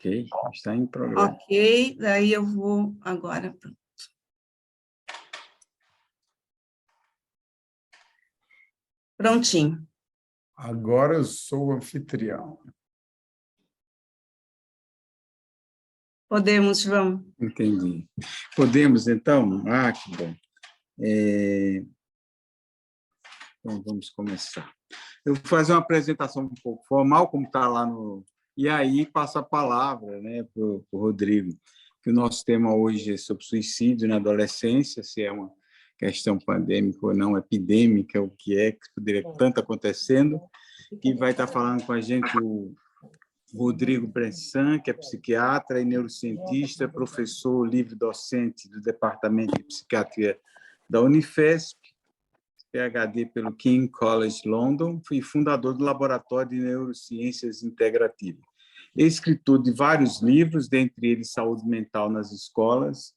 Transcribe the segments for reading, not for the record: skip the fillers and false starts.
Ok, está em programa. Ok, daí eu vou agora. Prontinho. Agora eu sou o anfitrião. Podemos, João? Entendi. Podemos, então? Ah, que bom. Então, vamos começar. Eu vou fazer uma apresentação um pouco formal, como está lá no... E aí passo a palavra, né, para o Rodrigo, que o nosso tema hoje é sobre suicídio na adolescência, se é uma questão pandêmica ou não, epidêmica, o que é, que poderia tanto acontecendo, e vai estar falando com a gente o Rodrigo Bressan, que é psiquiatra e neurocientista, professor livre-docente do Departamento de Psiquiatria da Unifesp, PhD pelo King College London, e fundador do Laboratório de Neurociências Integrativas. É escritor de vários livros, dentre eles Saúde Mental nas Escolas,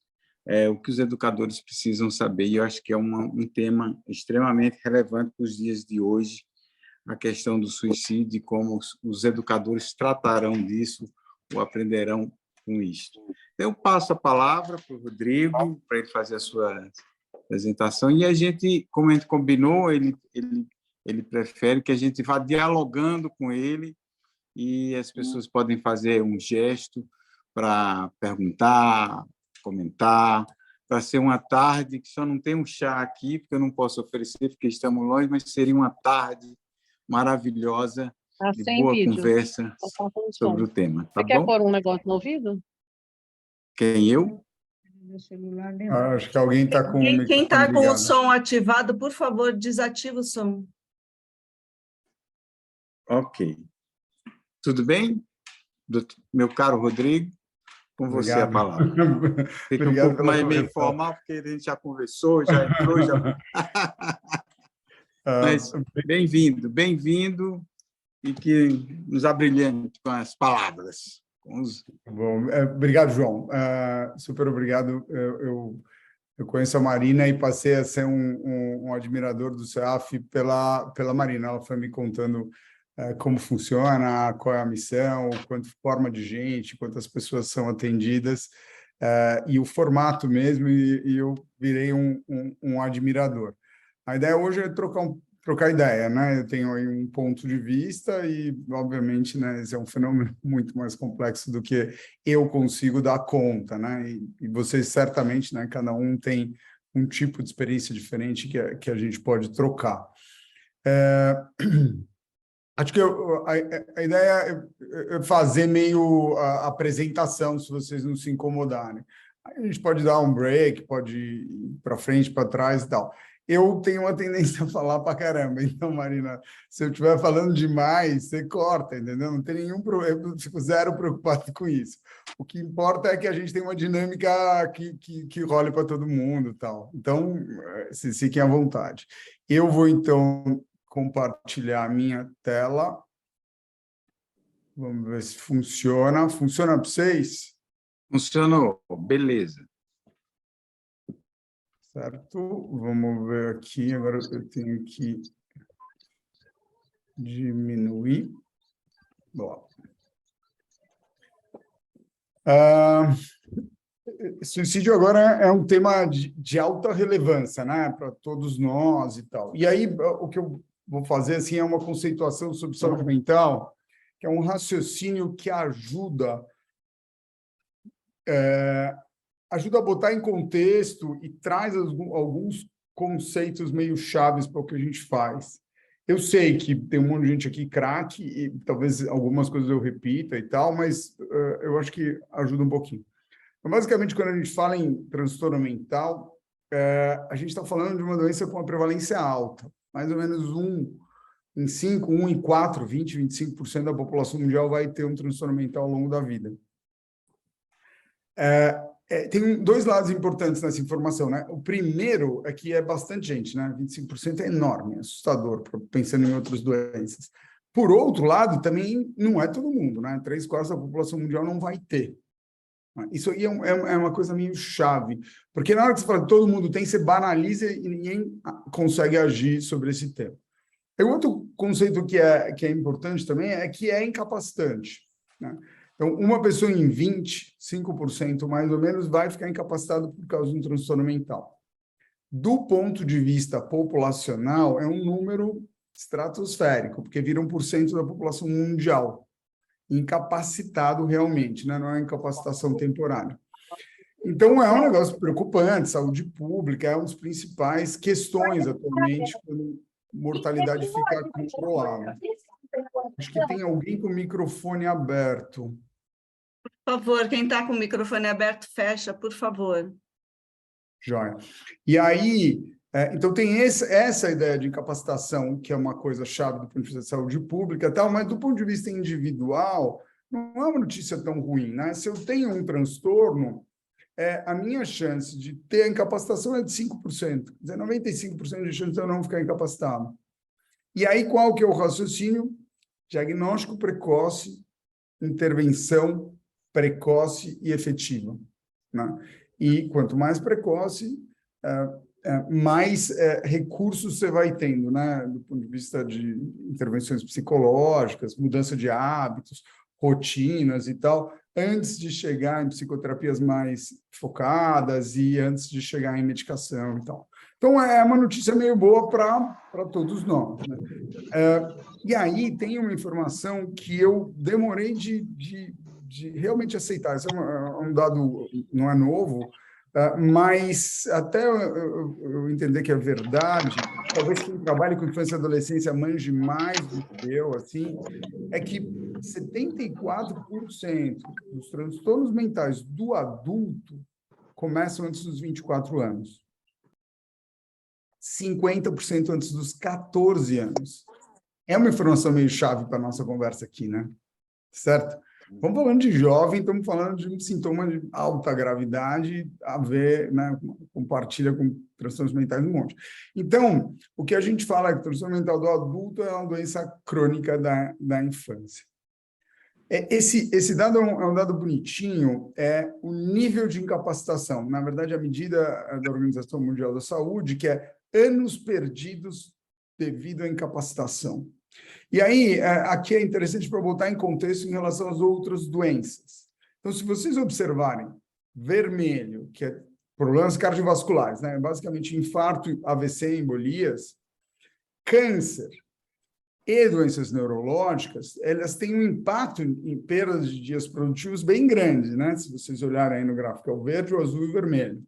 o que os educadores precisam saber, e eu acho que é um tema extremamente relevante para os dias de hoje, a questão do suicídio e como os educadores tratarão disso ou aprenderão com isso. Então, eu passo a palavra para o Rodrigo, para ele fazer a sua apresentação, e a gente, como a gente combinou, ele prefere que a gente vá dialogando com ele e as pessoas podem fazer um gesto para perguntar, comentar, para ser uma tarde que só não tem um chá aqui, porque eu não posso oferecer, porque estamos longe, mas seria uma tarde maravilhosa, de boa conversa sobre o tema. Tá Você bom? quer pôr um negócio no ouvido? Quem, eu? Acho que alguém está com o Quem microfone está com o ligado. som ativado, por favor, desativa o som. Ok. Tudo bem? Meu caro Rodrigo, com você a palavra. Fica Obrigado um pouco mais meio correção. informal, porque a gente já conversou, já entrou, já... Mas bem-vindo, e que nos abrilhante com as palavras. Bom, obrigado, João. Super obrigado. Eu conheço a Marina e passei a ser um admirador do CEAF pela Marina. Ela foi me contando como funciona, qual é a missão, quanto forma de gente, quantas pessoas são atendidas, e o formato mesmo, e eu virei um admirador. A ideia hoje é trocar ideia, né? Eu tenho aí um ponto de vista e, obviamente, né, esse é um fenômeno muito mais complexo do que eu consigo dar conta, né? E vocês certamente, né, cada um tem um tipo de experiência diferente que a gente pode trocar. Acho que a ideia é fazer meio a apresentação, se vocês não se incomodarem. Aí a gente pode dar um break, pode ir para frente, para trás e tal. Eu tenho uma tendência a falar para caramba, então, Marina, se eu estiver falando demais, você corta, entendeu? Não tem nenhum problema, eu fico zero preocupado com isso. O que importa é que a gente tem uma dinâmica que role para todo mundo e tal. Então, se fiquem à vontade. Eu vou, então, compartilhar a minha tela. Vamos ver se funciona. Funciona para vocês? Funcionou, beleza. Certo? Vamos ver aqui. Agora eu tenho que diminuir. Bom. Suicídio agora é um tema de alta relevância, né, para todos nós e tal. E aí, o que eu vou fazer assim, é uma conceituação sobre saúde mental, que é um raciocínio que ajuda a botar em contexto e traz alguns conceitos meio chaves para o que a gente faz. Eu sei que tem um monte de gente aqui craque e talvez algumas coisas eu repita e tal, mas eu acho que ajuda um pouquinho. Então, basicamente, quando a gente fala em transtorno mental, a gente está falando de uma doença com uma prevalência alta. Mais ou menos 1 em 5, 1 em 4, 20, 25% da população mundial vai ter um transtorno mental ao longo da vida. Tem dois lados importantes nessa informação, né? O primeiro é que é bastante gente, né? 25% é enorme, é assustador, pensando em outras doenças. Por outro lado, também não é todo mundo, né? 3/4 da população mundial não vai ter. Isso aí é uma coisa meio chave, porque na hora que você fala que todo mundo tem, você banaliza e ninguém consegue agir sobre esse tema. E outro conceito que é importante também é que é incapacitante, né? Então, uma pessoa em 20, 5% mais ou menos, vai ficar incapacitada por causa de um transtorno mental. Do ponto de vista populacional, é um número estratosférico, porque vira 1% da população mundial incapacitado realmente, né? Não é uma incapacitação temporária. Então, é um negócio preocupante, saúde pública é uma das principais questões atualmente quando a mortalidade fica controlada. Acho que tem alguém com o microfone aberto. Por favor, quem está com o microfone aberto, fecha, por favor. Joia. E aí, então tem essa ideia de incapacitação, que é uma coisa chave do ponto de vista de saúde pública e tal, mas do ponto de vista individual, não é uma notícia tão ruim, né? Se eu tenho um transtorno, a minha chance de ter a incapacitação é de 5%, quer dizer, 95% de chance de eu não ficar incapacitado. E aí, qual que é o raciocínio? Diagnóstico precoce, intervenção precoce e efetiva, né? E quanto mais precoce, mais recursos você vai tendo, né? Do ponto de vista de intervenções psicológicas, mudança de hábitos, rotinas e tal, antes de chegar em psicoterapias mais focadas e antes de chegar em medicação e tal. Então, é uma notícia meio boa para todos nós, né? E aí tem uma informação que eu demorei de realmente aceitar. Isso é um dado, não é novo, mas até eu entender que é verdade, talvez quem trabalhe com infância e adolescência manje mais do que eu, assim, é que 74% dos transtornos mentais do adulto começam antes dos 24 anos. 50% antes dos 14 anos. É uma informação meio chave para a nossa conversa aqui, né? Certo? Vamos falando de jovem, estamos falando de um sintoma de alta gravidade a ver, né? Compartilha com transtornos mentais um monte. Então, o que a gente fala é que o transtorno mental do adulto é uma doença crônica da infância. Esse dado é um dado bonitinho, é o nível de incapacitação. Na verdade, a medida da Organização Mundial da Saúde, que é anos perdidos devido à incapacitação. E aí, aqui é interessante para botar em contexto em relação às outras doenças. Então, se vocês observarem, vermelho, que é problemas cardiovasculares, né? Basicamente infarto, AVC, embolias, câncer e doenças neurológicas, elas têm um impacto em perdas de dias produtivos bem grande, né? Se vocês olharem aí no gráfico, é o verde, o azul e o vermelho.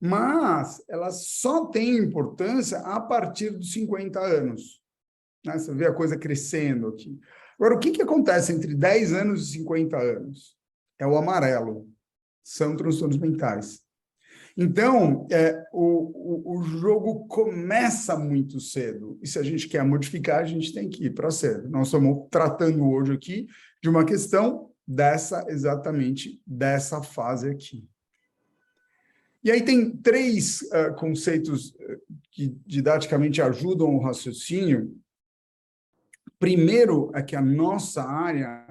Mas elas só têm importância a partir dos 50 anos. Né? Você vê a coisa crescendo aqui. Agora, o que acontece entre 10 anos e 50 anos? É o amarelo. São transtornos mentais. Então, o jogo começa muito cedo. E se a gente quer modificar, a gente tem que ir para cedo. Nós estamos tratando hoje aqui de uma questão exatamente dessa fase aqui. E aí tem três conceitos que didaticamente ajudam o raciocínio. Primeiro é que a nossa área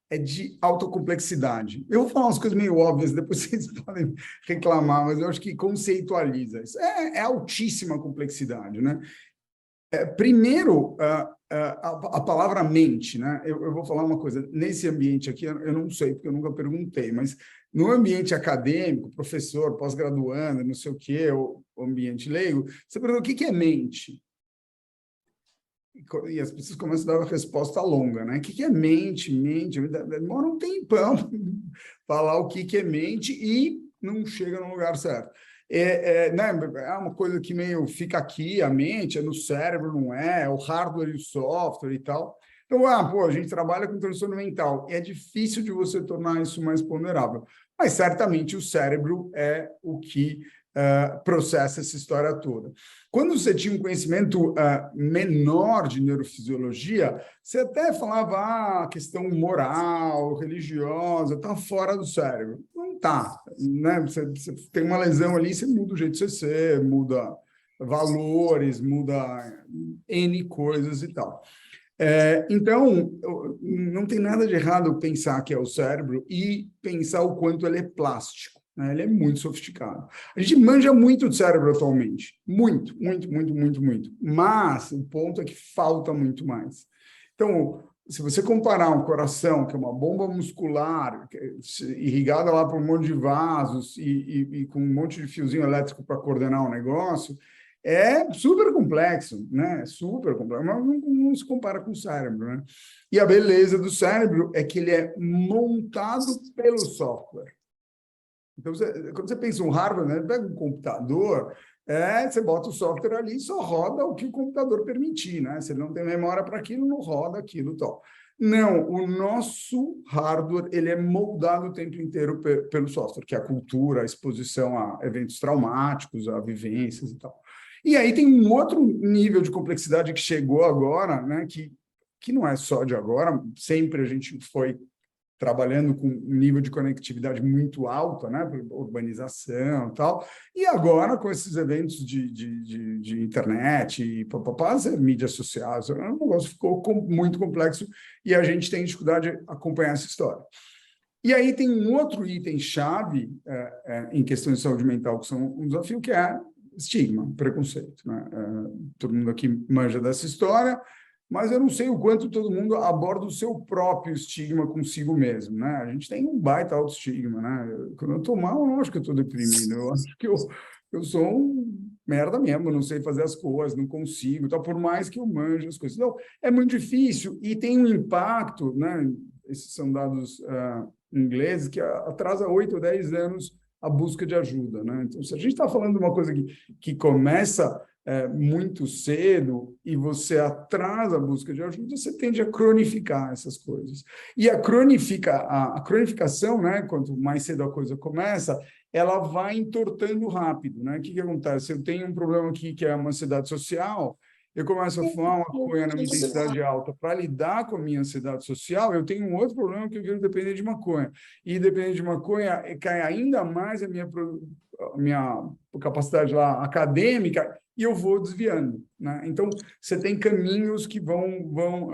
é de alta complexidade. Eu vou falar umas coisas meio óbvias, depois vocês podem reclamar, mas eu acho que conceitualiza. Isso é altíssima complexidade, né? Primeiro, a palavra mente, né? Eu vou falar uma coisa, nesse ambiente aqui, eu não sei, porque eu nunca perguntei, mas no ambiente acadêmico, professor, pós-graduando, não sei o quê, ou ambiente leigo, você pergunta, o que é mente? E as pessoas começam a dar uma resposta longa, né? O que é mente? Mente, demora um tempão para falar o que é mente e não chega no lugar certo. Né? É uma coisa que meio fica aqui, a mente, é no cérebro, não é? É o hardware e o software e tal. Então, a gente trabalha com transtorno mental. É difícil de você tornar isso mais ponderável. Mas, certamente, o cérebro é o que processa essa história toda. Quando você tinha um conhecimento menor de neurofisiologia, você até falava a questão moral, religiosa, está fora do cérebro. Não está, né? Você tem uma lesão ali, você muda o jeito de você ser, muda valores, muda N coisas e tal. Então, não tem nada de errado pensar que é o cérebro e pensar o quanto ele é plástico. Né? Ele é muito sofisticado. A gente manja muito do cérebro atualmente. Muito, muito, muito, muito, muito. Mas o ponto é que falta muito mais. Então, se você comparar um coração, que é uma bomba muscular, irrigada lá por um monte de vasos e com um monte de fiozinho elétrico para coordenar o negócio, é super complexo, né? Super complexo, mas não se compara com o cérebro, né? E a beleza do cérebro é que ele é montado pelo software. Então, quando você pensa em um hardware, né? Pega um computador, você bota o software ali e só roda o que o computador permitir, né? Se ele não tem memória para aquilo, não roda aquilo e tal. Não, o nosso hardware ele é moldado o tempo inteiro pelo software, que é a cultura, a exposição a eventos traumáticos, a vivências e tal. E aí tem um outro nível de complexidade que chegou agora, né? Que não é só de agora, sempre a gente foi trabalhando com um nível de conectividade muito alto, né, urbanização e tal, e agora com esses eventos de internet e mídias sociais, o negócio ficou muito complexo e a gente tem dificuldade de acompanhar essa história. E aí tem um outro item-chave em questões de saúde mental que são um desafio, que é estigma, preconceito, né? Todo mundo aqui manja dessa história, mas eu não sei o quanto todo mundo aborda o seu próprio estigma consigo mesmo, né? A gente tem um baita autoestigma, né? Quando eu estou mal, eu não acho que eu estou deprimido, eu acho que eu sou um merda mesmo, não sei fazer as coisas, não consigo, tá? Por mais que eu manje as coisas. Então, é muito difícil e tem um impacto, né? Esses são dados ingleses, que atrasa 8 ou 10 anos a busca de ajuda, né? Então, se a gente está falando de uma coisa que começa muito cedo e você atrasa a busca de ajuda, você tende a cronificar essas coisas. E a cronificação, né, quanto mais cedo a coisa começa, ela vai entortando rápido, né? O que acontece? Eu tenho um problema aqui que é uma ansiedade social, eu começo a fumar uma maconha numa intensidade alta para lidar com a minha ansiedade social, eu tenho um outro problema que eu quero depender de maconha. E depender de maconha, cai ainda mais a minha capacidade lá acadêmica e eu vou desviando, né? Então, você tem caminhos que vão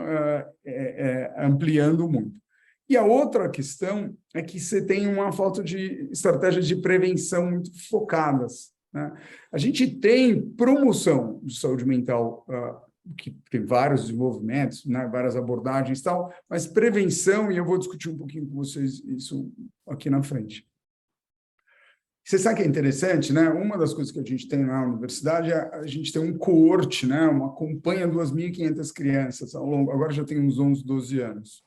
ampliando muito. E a outra questão é que você tem uma falta de estratégias de prevenção muito focadas, né? A gente tem promoção de saúde mental, que tem vários desenvolvimentos, né, várias abordagens e tal, mas prevenção, e eu vou discutir um pouquinho com vocês isso aqui na frente. Você sabe que é interessante, né? Uma das coisas que a gente tem na universidade é a gente tem um coorte, né? Acompanha 2.500 crianças ao longo, agora já tem uns 11, 12 anos.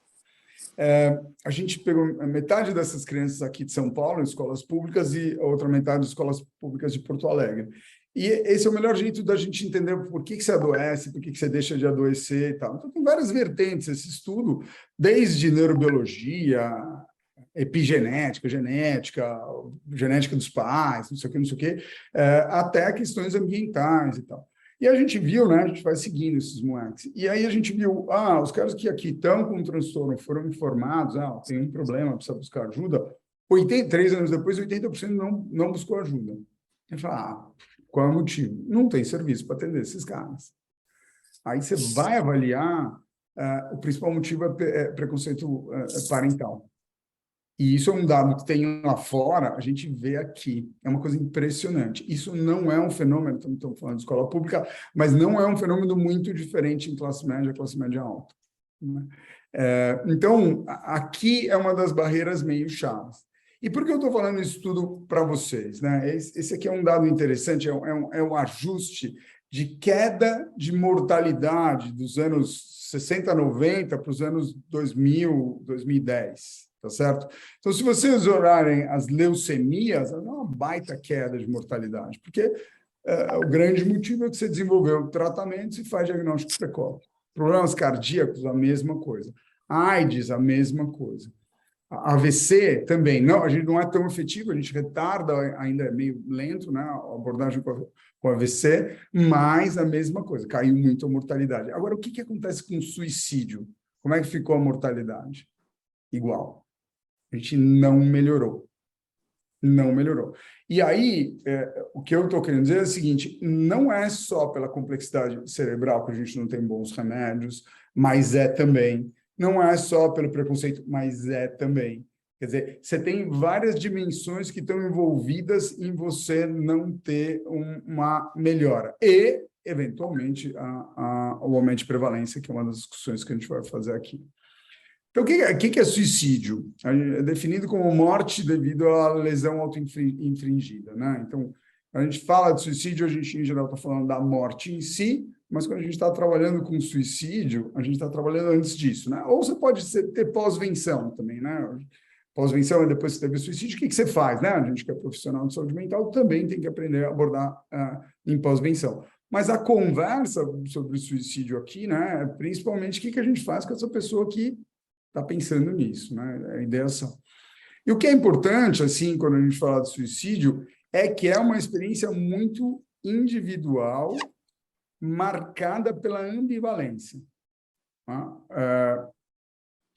A gente pegou metade dessas crianças aqui de São Paulo, em escolas públicas, e a outra metade de escolas públicas de Porto Alegre. E esse é o melhor jeito da gente entender por que você adoece, por que você deixa de adoecer e tal. Então, tem várias vertentes esse estudo, desde neurobiologia, epigenética, genética dos pais, não sei o quê, até questões ambientais e tal. E a gente viu, né? A gente vai seguindo esses moleques. E aí a gente viu, os caras que aqui estão com transtorno foram informados, tem um problema, precisa buscar ajuda. 3 anos depois, 80% não buscou ajuda. A gente fala, qual é o motivo? Não tem serviço para atender esses caras. Aí você vai avaliar, o principal motivo é preconceito parental. E isso é um dado que tem lá fora, a gente vê aqui. É uma coisa impressionante. Isso não é um fenômeno, estamos falando de escola pública, mas não é um fenômeno muito diferente em classe média alta, né? Então, aqui é uma das barreiras meio chaves. E por que eu estou falando isso tudo para vocês, né? Esse aqui é um dado interessante, é um ajuste de queda de mortalidade dos anos 60, 90 para os anos 2000, 2010. Tá certo? Então, se vocês olharem as leucemias, é uma baita queda de mortalidade, porque o grande motivo é que você desenvolveu tratamentos e faz diagnóstico precoce. Problemas cardíacos, a mesma coisa. AIDS, a mesma coisa. A AVC também. Não, a gente não é tão efetivo, a gente retarda, ainda é meio lento, né, a abordagem com AVC, mas a mesma coisa, caiu muito a mortalidade. Agora, o que acontece com o suicídio? Como é que ficou a mortalidade? Igual. A gente não melhorou. Não melhorou. E aí, o que eu estou querendo dizer é o seguinte, não é só pela complexidade cerebral que a gente não tem bons remédios, mas é também. Não é só pelo preconceito, mas é também. Quer dizer, você tem várias dimensões que estão envolvidas em você não ter uma melhora. E, eventualmente, o aumento de prevalência, que é uma das discussões que a gente vai fazer aqui. Então, o que é suicídio? É definido como morte devido à lesão auto-infringida, né? Então, a gente fala de suicídio, a gente, em geral, está falando da morte em si, mas quando a gente está trabalhando com suicídio, a gente está trabalhando antes disso, né? Ou você pode ter pós-venção também, né? Pós-venção é depois que você teve suicídio, o que você faz, né? A gente que é profissional de saúde mental também tem que aprender a abordar em pós-venção. Mas a conversa sobre suicídio aqui, né? É principalmente o que a gente faz com essa pessoa que está pensando nisso, né? A ideação. E o que é importante, assim, quando a gente fala de suicídio, é que é uma experiência muito individual, marcada pela ambivalência. Tá?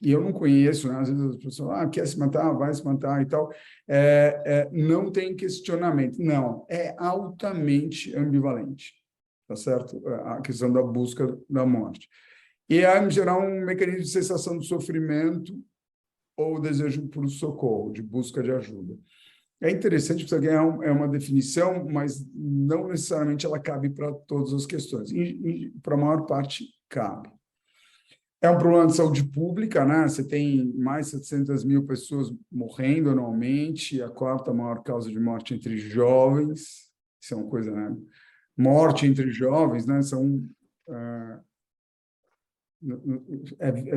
E eu não conheço, né? Às vezes as pessoas quer se matar, vai se matar e tal. Não tem questionamento. Não, é altamente ambivalente, tá certo? A questão da busca da morte. E é, em geral, um mecanismo de cessação do sofrimento ou desejo por socorro, de busca de ajuda. É interessante, porque é uma definição, mas não necessariamente ela cabe para todas as questões. Para a maior parte, cabe. É um problema de saúde pública, né? Você tem mais de 700 mil pessoas morrendo anualmente, a quarta maior causa de morte entre jovens. Isso é uma coisa, né? Morte entre jovens, né? São...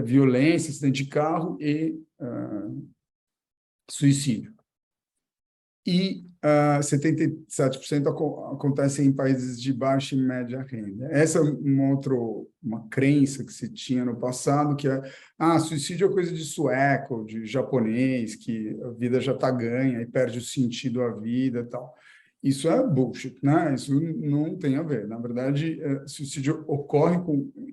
violência, acidente de carro e suicídio. E 77% acontecem em países de baixa e média renda. Essa é uma crença que se tinha no passado, que suicídio é coisa de sueco, de japonês, que a vida já está ganha e perde o sentido à vida e tal. Isso é bullshit, né? Isso não tem a ver. Na verdade, suicídio ocorre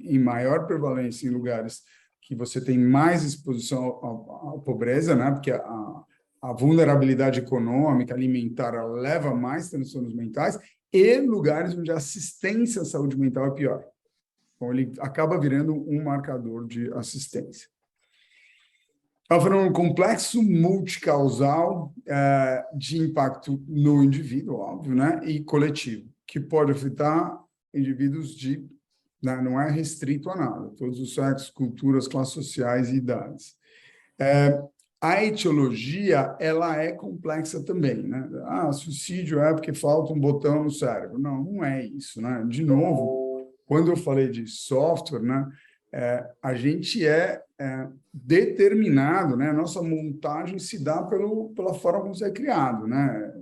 em maior prevalência em lugares que você tem mais exposição à pobreza, né? Porque a vulnerabilidade econômica, alimentar, ela leva mais transtornos mentais, e lugares onde a assistência à saúde mental é pior. Então, ele acaba virando um marcador de assistência. É um fenômeno complexo, multicausal, de impacto no indivíduo, óbvio, né? E coletivo, que pode afetar indivíduos não é restrito a nada, todos os sexos, culturas, classes sociais e idades. A etiologia, ela é complexa também, né? Suicídio é porque falta um botão no cérebro. Não é isso, né? De novo, quando eu falei de software, né? A gente é determinado, né? A nossa montagem se dá pela forma como você é criado, né?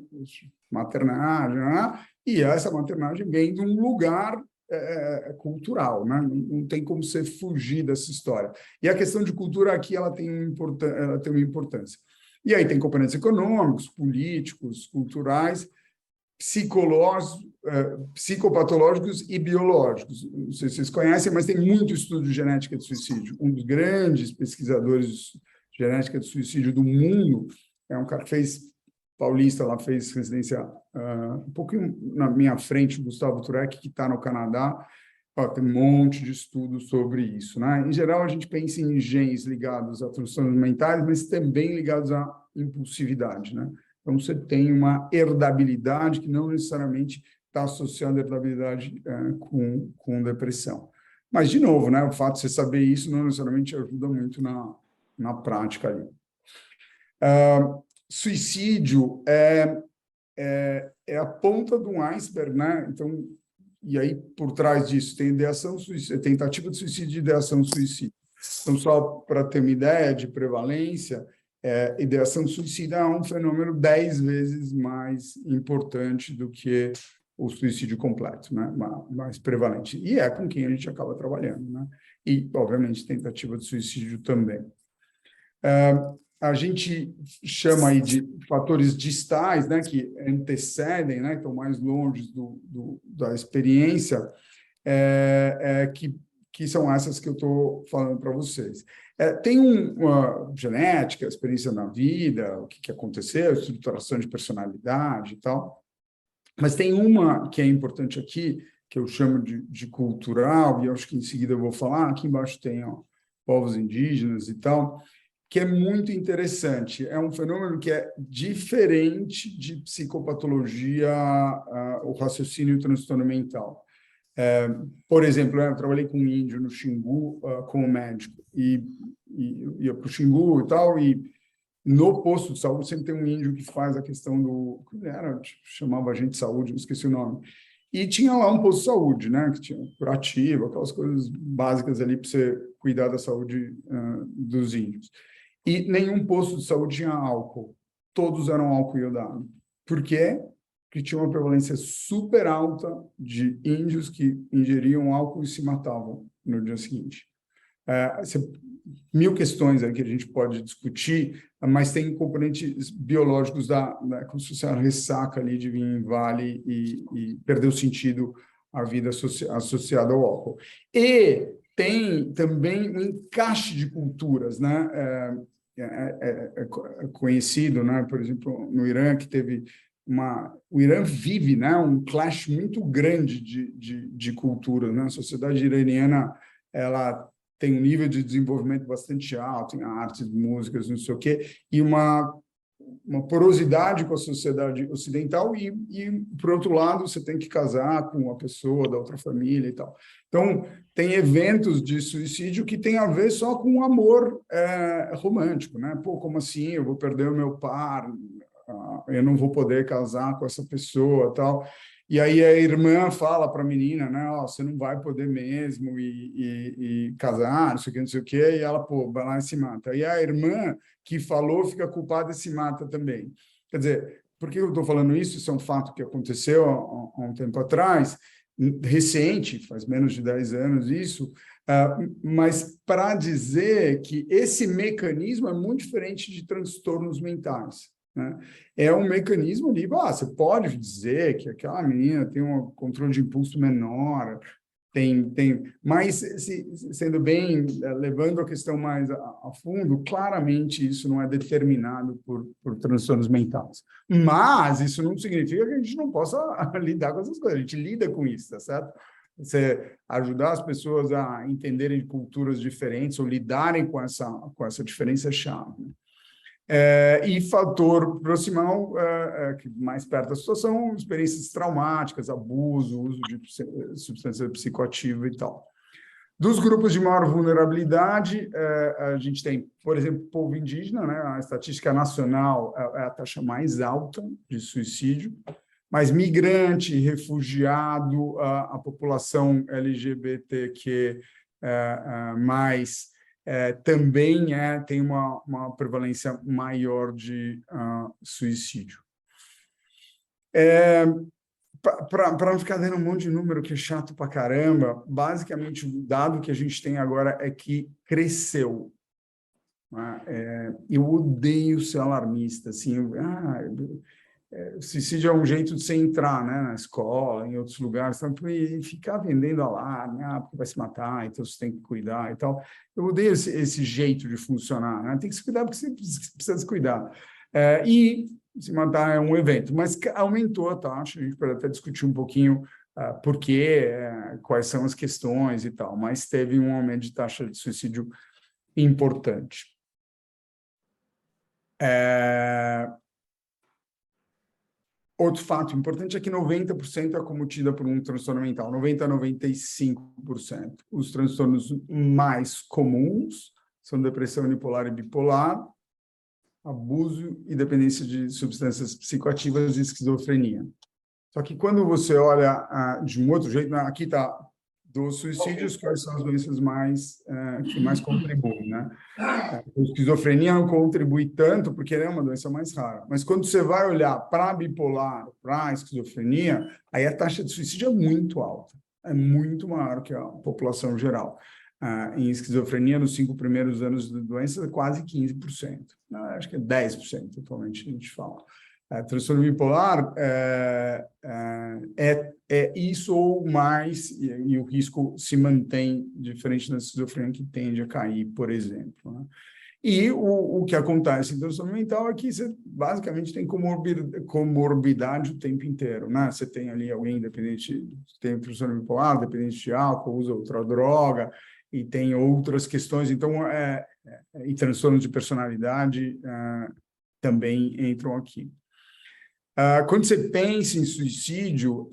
Maternagem, né? E essa maternagem vem de um lugar cultural, né? Não tem como você fugir dessa história. E a questão de cultura aqui ela tem uma importância. E aí tem componentes econômicos, políticos, culturais, psicológicos, psicopatológicos e biológicos. Não sei se vocês conhecem, mas tem muito estudo de genética de suicídio. Um dos grandes pesquisadores de genética de suicídio do mundo é um cara que paulista, ela fez residência um pouquinho na minha frente, Gustavo Turek, que está no Canadá. Tem um monte de estudos sobre isso, né? Em geral, a gente pensa em genes ligados a transtornos mentais, mas também ligados à impulsividade, né? Então, você tem uma herdabilidade que não necessariamente está associada à herdabilidade com depressão. Mas, de novo, né, o fato de você saber isso não necessariamente ajuda muito na prática ali. Suicídio é a ponta de um iceberg, né? Então, e aí, por trás disso, tem ideação suicida, tentativa de suicídio e ideação suicida. Então, só para ter uma ideia de prevalência, ideação suicida é um fenômeno 10 vezes mais importante do que o suicídio completo, né? Mais prevalente. E é com quem a gente acaba trabalhando, né? E, obviamente, tentativa de suicídio também. A gente chama aí de fatores distais, né, que antecedem, né, que estão mais longe da experiência, que são essas que eu estou falando para vocês. Tem uma genética, experiência na vida, o que aconteceu, estruturação de personalidade e tal, mas tem uma que é importante aqui, que eu chamo de cultural, e acho que em seguida eu vou falar, aqui embaixo tem povos indígenas e tal, que é muito interessante. É um fenômeno que é diferente de psicopatologia, o raciocínio e o transtorno mental. Por exemplo, eu trabalhei com um índio no Xingu como médico, e ia para o Xingu e tal, e no posto de saúde sempre tem um índio que faz a questão do... chamava agente de saúde, não esqueci o nome. E tinha lá um posto de saúde, né? Que tinha curativo, aquelas coisas básicas ali para você cuidar da saúde dos índios. E nenhum posto de saúde tinha álcool. Todos eram álcool iodado. Por quê? Porque tinha uma prevalência super alta de índios que ingeriam álcool e se matavam no dia seguinte. Mil questões aí que a gente pode discutir, mas tem componentes biológicos como se fosse a ressaca ali de vir em vale e perder o sentido a vida associada ao álcool. E tem também um encaixe de culturas, né? É conhecido, né? Por exemplo, no Irã, que teve o Irã vive, né, um clash muito grande de culturas, né? A sociedade iraniana, ela tem um nível de desenvolvimento bastante alto em artes, músicas, não sei o quê, e uma porosidade com a sociedade ocidental e, por outro lado, você tem que casar com uma pessoa da outra família e tal. Então, tem eventos de suicídio que tem a ver só com o amor romântico, né? Pô, como assim? Eu vou perder o meu par, eu não vou poder casar com essa pessoa, tal. E aí a irmã fala para a menina, né? Oh, você não vai poder mesmo e casar, não sei o quê, e ela, pô, vai lá e se mata. E a irmã que falou fica culpada e se mata também. Quer dizer, por que eu estou falando isso? Isso é um fato que aconteceu há um tempo atrás, recente, faz menos de 10 anos isso, mas para dizer que esse mecanismo é muito diferente de transtornos mentais. Né? É um mecanismo ali, você pode dizer que aquela menina tem um controle de impulso menor, mas, sendo bem, levando a questão mais a fundo, claramente isso não é determinado por transtornos mentais. Mas isso não significa que a gente não possa lidar com essas coisas, a gente lida com isso, tá certo? Você ajudar as pessoas a entenderem culturas diferentes ou lidarem com essa diferença é chave. E fator proximal, que mais perto da situação, experiências traumáticas, abuso, uso de substância psicoativa e tal. Dos grupos de maior vulnerabilidade, a gente tem, por exemplo, povo indígena, né? A estatística nacional é a taxa mais alta de suicídio, mas migrante, refugiado, a população LGBTQ+, também tem uma prevalência maior de suicídio. Para não ficar dando um monte de número que é chato para caramba, basicamente o dado que a gente tem agora é que cresceu. Eu odeio ser alarmista, assim, o suicídio é um jeito de você entrar, né, na escola, em outros lugares, e ficar vendendo alarme, porque vai se matar, então você tem que cuidar e tal. Eu odeio esse jeito de funcionar, né? Tem que se cuidar porque você precisa se cuidar. E se matar é um evento, mas aumentou a taxa, a gente pode até discutir um pouquinho por quê, quais são as questões e tal, mas teve um aumento de taxa de suicídio importante. Outro fato importante é que 90% é acometida por um transtorno mental, 90% a 95%. Os transtornos mais comuns são depressão unipolar e bipolar, abuso e dependência de substâncias psicoativas e esquizofrenia. Só que quando você olha de um outro jeito, aqui está dos suicídios, quais são as doenças que mais contribuem, né? A esquizofrenia não contribui tanto, porque é uma doença mais rara. Mas quando você vai olhar para a bipolar, para a esquizofrenia, aí a taxa de suicídio é muito alta. É muito maior que a população geral. Em esquizofrenia, nos 5 primeiros anos da doença, é quase 15%. Acho que é 10%, atualmente, a gente fala. Transtorno bipolar é isso ou mais, e o risco se mantém diferente da esquizofrenia, que tende a cair, por exemplo. Né? E o que acontece em transtorno mental é que você basicamente tem comorbidade o tempo inteiro. Né? Você tem ali alguém dependente, tem transtorno bipolar, dependente de álcool, usa outra droga, e tem outras questões. Então, e transtornos de personalidade também entram aqui. Quando você pensa em suicídio,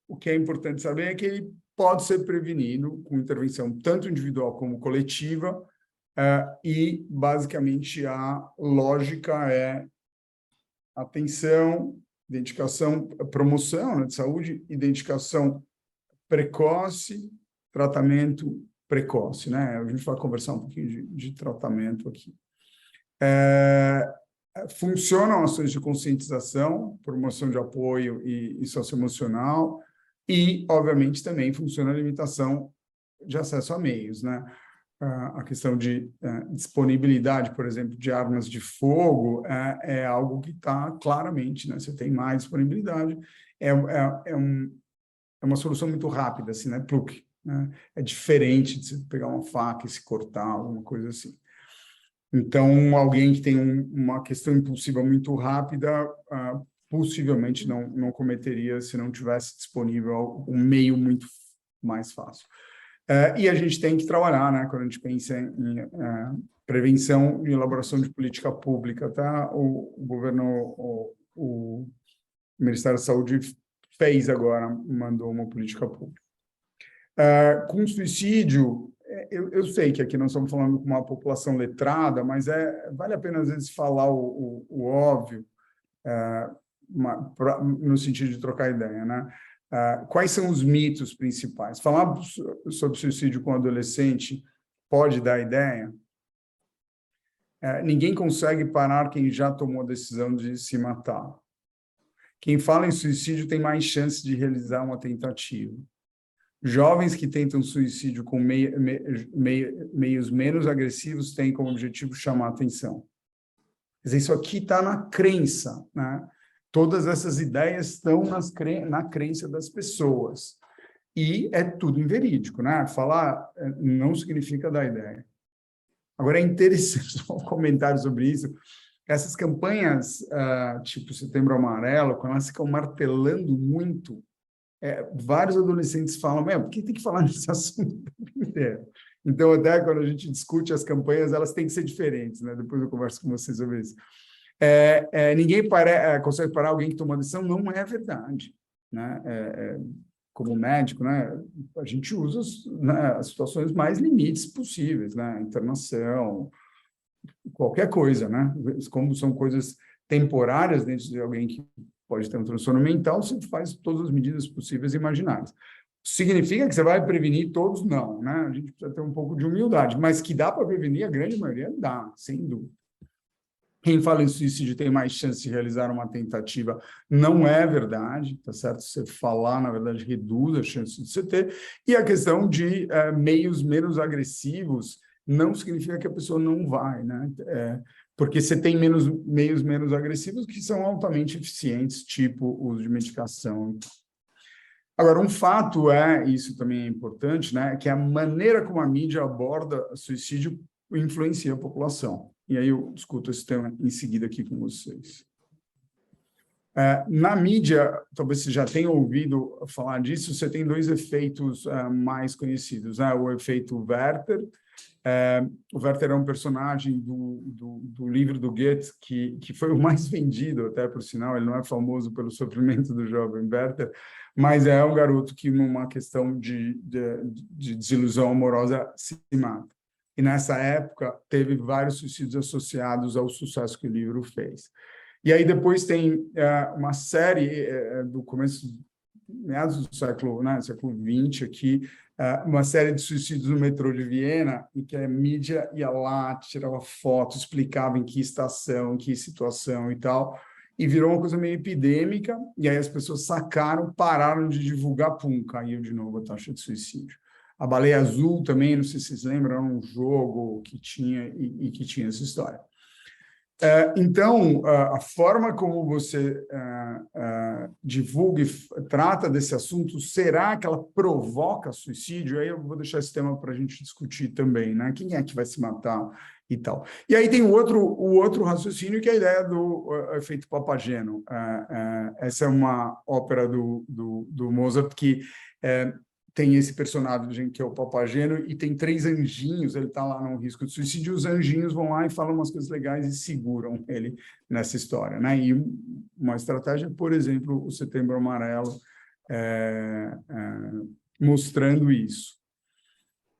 o que é importante saber é que ele pode ser prevenido com intervenção tanto individual como coletiva, e, basicamente, a lógica é atenção, identificação, promoção, né, de saúde, identificação precoce, tratamento precoce, né? A gente vai conversar um pouquinho de tratamento aqui. Funcionam ações de conscientização, promoção de apoio e socioemocional, e, obviamente, também funciona a limitação de acesso a meios, né? A questão de disponibilidade, por exemplo, de armas de fogo é algo que está claramente, né? Você tem mais disponibilidade, é uma solução muito rápida, assim, né? Pluk, né? É diferente de você pegar uma faca e se cortar, alguma coisa assim. Então, alguém que tem uma questão impulsiva muito rápida, possivelmente não cometeria se não tivesse disponível um meio muito mais fácil. E a gente tem que trabalhar, né, quando a gente pensa em prevenção e elaboração de política pública, tá? O governo, o Ministério da Saúde fez agora, mandou uma política pública. Com suicídio, eu sei que aqui nós estamos falando com uma população letrada, mas vale a pena, às vezes, falar o óbvio, no sentido de trocar ideia, né? Quais são os mitos principais? Falar sobre suicídio com adolescente pode dar ideia? Ninguém consegue parar quem já tomou a decisão de se matar. Quem fala em suicídio tem mais chance de realizar uma tentativa. Jovens que tentam suicídio com meios menos agressivos têm como objetivo chamar atenção. Quer dizer, isso aqui está na crença, né? Todas essas ideias estão na crença das pessoas. E é tudo inverídico, né? Falar não significa dar ideia. Agora, é interessante um comentário sobre isso. Essas campanhas, tipo Setembro Amarelo, quando elas ficam martelando muito, vários adolescentes falam, por que tem que falar nesse assunto? Então, até quando a gente discute as campanhas, elas têm que ser diferentes, né? Depois eu converso com vocês sobre isso. Ninguém consegue parar alguém que tomou decisão, não é verdade, né? Como médico, né, a gente usa as situações mais limites possíveis, né? Internação, qualquer coisa, né? Como são coisas temporárias dentro de alguém que pode ter um transtorno mental, você faz todas as medidas possíveis e imaginárias. Significa que você vai prevenir todos? Não, né? A gente precisa ter um pouco de humildade, mas que dá para prevenir, a grande maioria dá, sem dúvida. Quem fala em suicídio tem mais chance de realizar uma tentativa, não é verdade, tá certo? Você falar, na verdade, reduz a chance de você ter. E a questão de meios menos agressivos não significa que a pessoa não vai, né? Porque você tem meios menos agressivos que são altamente eficientes, tipo o uso de medicação. Agora, um fato isso também é importante, né? Que a maneira como a mídia aborda suicídio influencia a população. E aí eu discuto esse tema em seguida aqui com vocês. Na mídia, talvez você já tenha ouvido falar disso, você tem dois efeitos mais conhecidos, né? O efeito Werther. O Werther é um personagem do livro do Goethe, que foi o mais vendido, até por sinal, ele não é famoso pelo sofrimento do jovem Werther, mas é um garoto que, numa questão de desilusão amorosa, se mata. E, nessa época, teve vários suicídios associados ao sucesso que o livro fez. E aí, depois tem uma série do começo, meados do século XX, aqui, uma série de suicídios no metrô de Viena, em que a mídia ia lá, tirava foto, explicava em que estação, em que situação e tal, e virou uma coisa meio epidêmica, e aí as pessoas sacaram, pararam de divulgar, caiu de novo a taxa de suicídio. A Baleia Azul também, não sei se vocês lembram, era um jogo que tinha e que tinha essa história. Então, a forma como você divulga e trata desse assunto, será que ela provoca suicídio? Aí eu vou deixar esse tema para a gente discutir também, né? Quem é que vai se matar e tal. E aí tem o outro raciocínio, que é a ideia do efeito Papageno. Essa é uma ópera do Mozart que tem esse personagem que é o Papageno e tem 3 anjinhos, ele está lá num risco de suicídio, os anjinhos vão lá e falam umas coisas legais e seguram ele nessa história, né? E uma estratégia, por exemplo, o Setembro Amarelo, mostrando isso.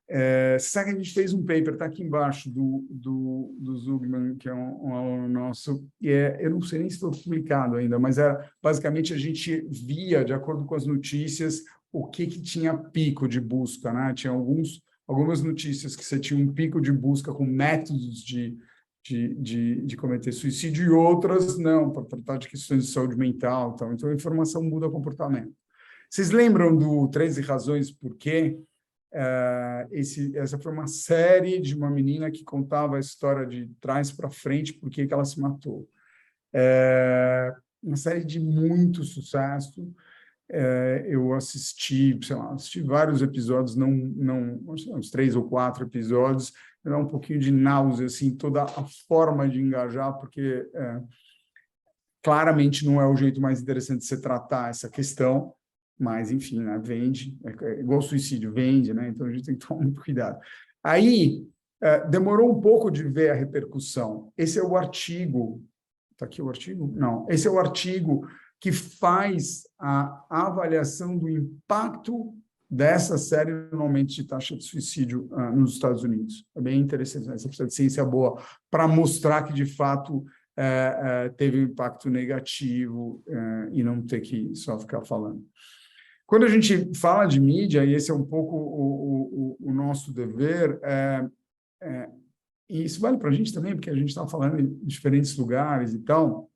Você sabe que a gente fez um paper, está aqui embaixo, do Zugman, que é um aluno nosso, e eu não sei nem se foi publicado ainda, mas basicamente a gente via, de acordo com as notícias, o que tinha pico de busca, né? Tinha algumas notícias que você tinha um pico de busca com métodos de cometer suicídio e outras não, para tratar de questões de saúde mental. Então a informação muda o comportamento. Vocês lembram do 13 Razões Por Quê? Essa foi uma série de uma menina que contava a história de trás para frente, por que ela se matou. Uma série de muito sucesso. Eu assisti, sei lá, vários episódios, não, uns 3 ou 4 episódios, me dá um pouquinho de náusea, assim, toda a forma de engajar, porque claramente não é o jeito mais interessante de se tratar essa questão, mas, enfim, né, vende, igual suicídio, vende, né? Então a gente tem que tomar muito cuidado. Aí, demorou um pouco de ver a repercussão. Esse é o artigo, está aqui o artigo? Não, esse é o artigo que faz a avaliação do impacto dessa série no aumento de taxa de suicídio nos Estados Unidos. É bem interessante, né? Você precisa de ciência boa para mostrar que, de fato, teve um impacto negativo e não ter que só ficar falando. Quando a gente fala de mídia, e esse é um pouco o nosso dever, e isso vale para a gente também, porque a gente está falando em diferentes lugares e tal,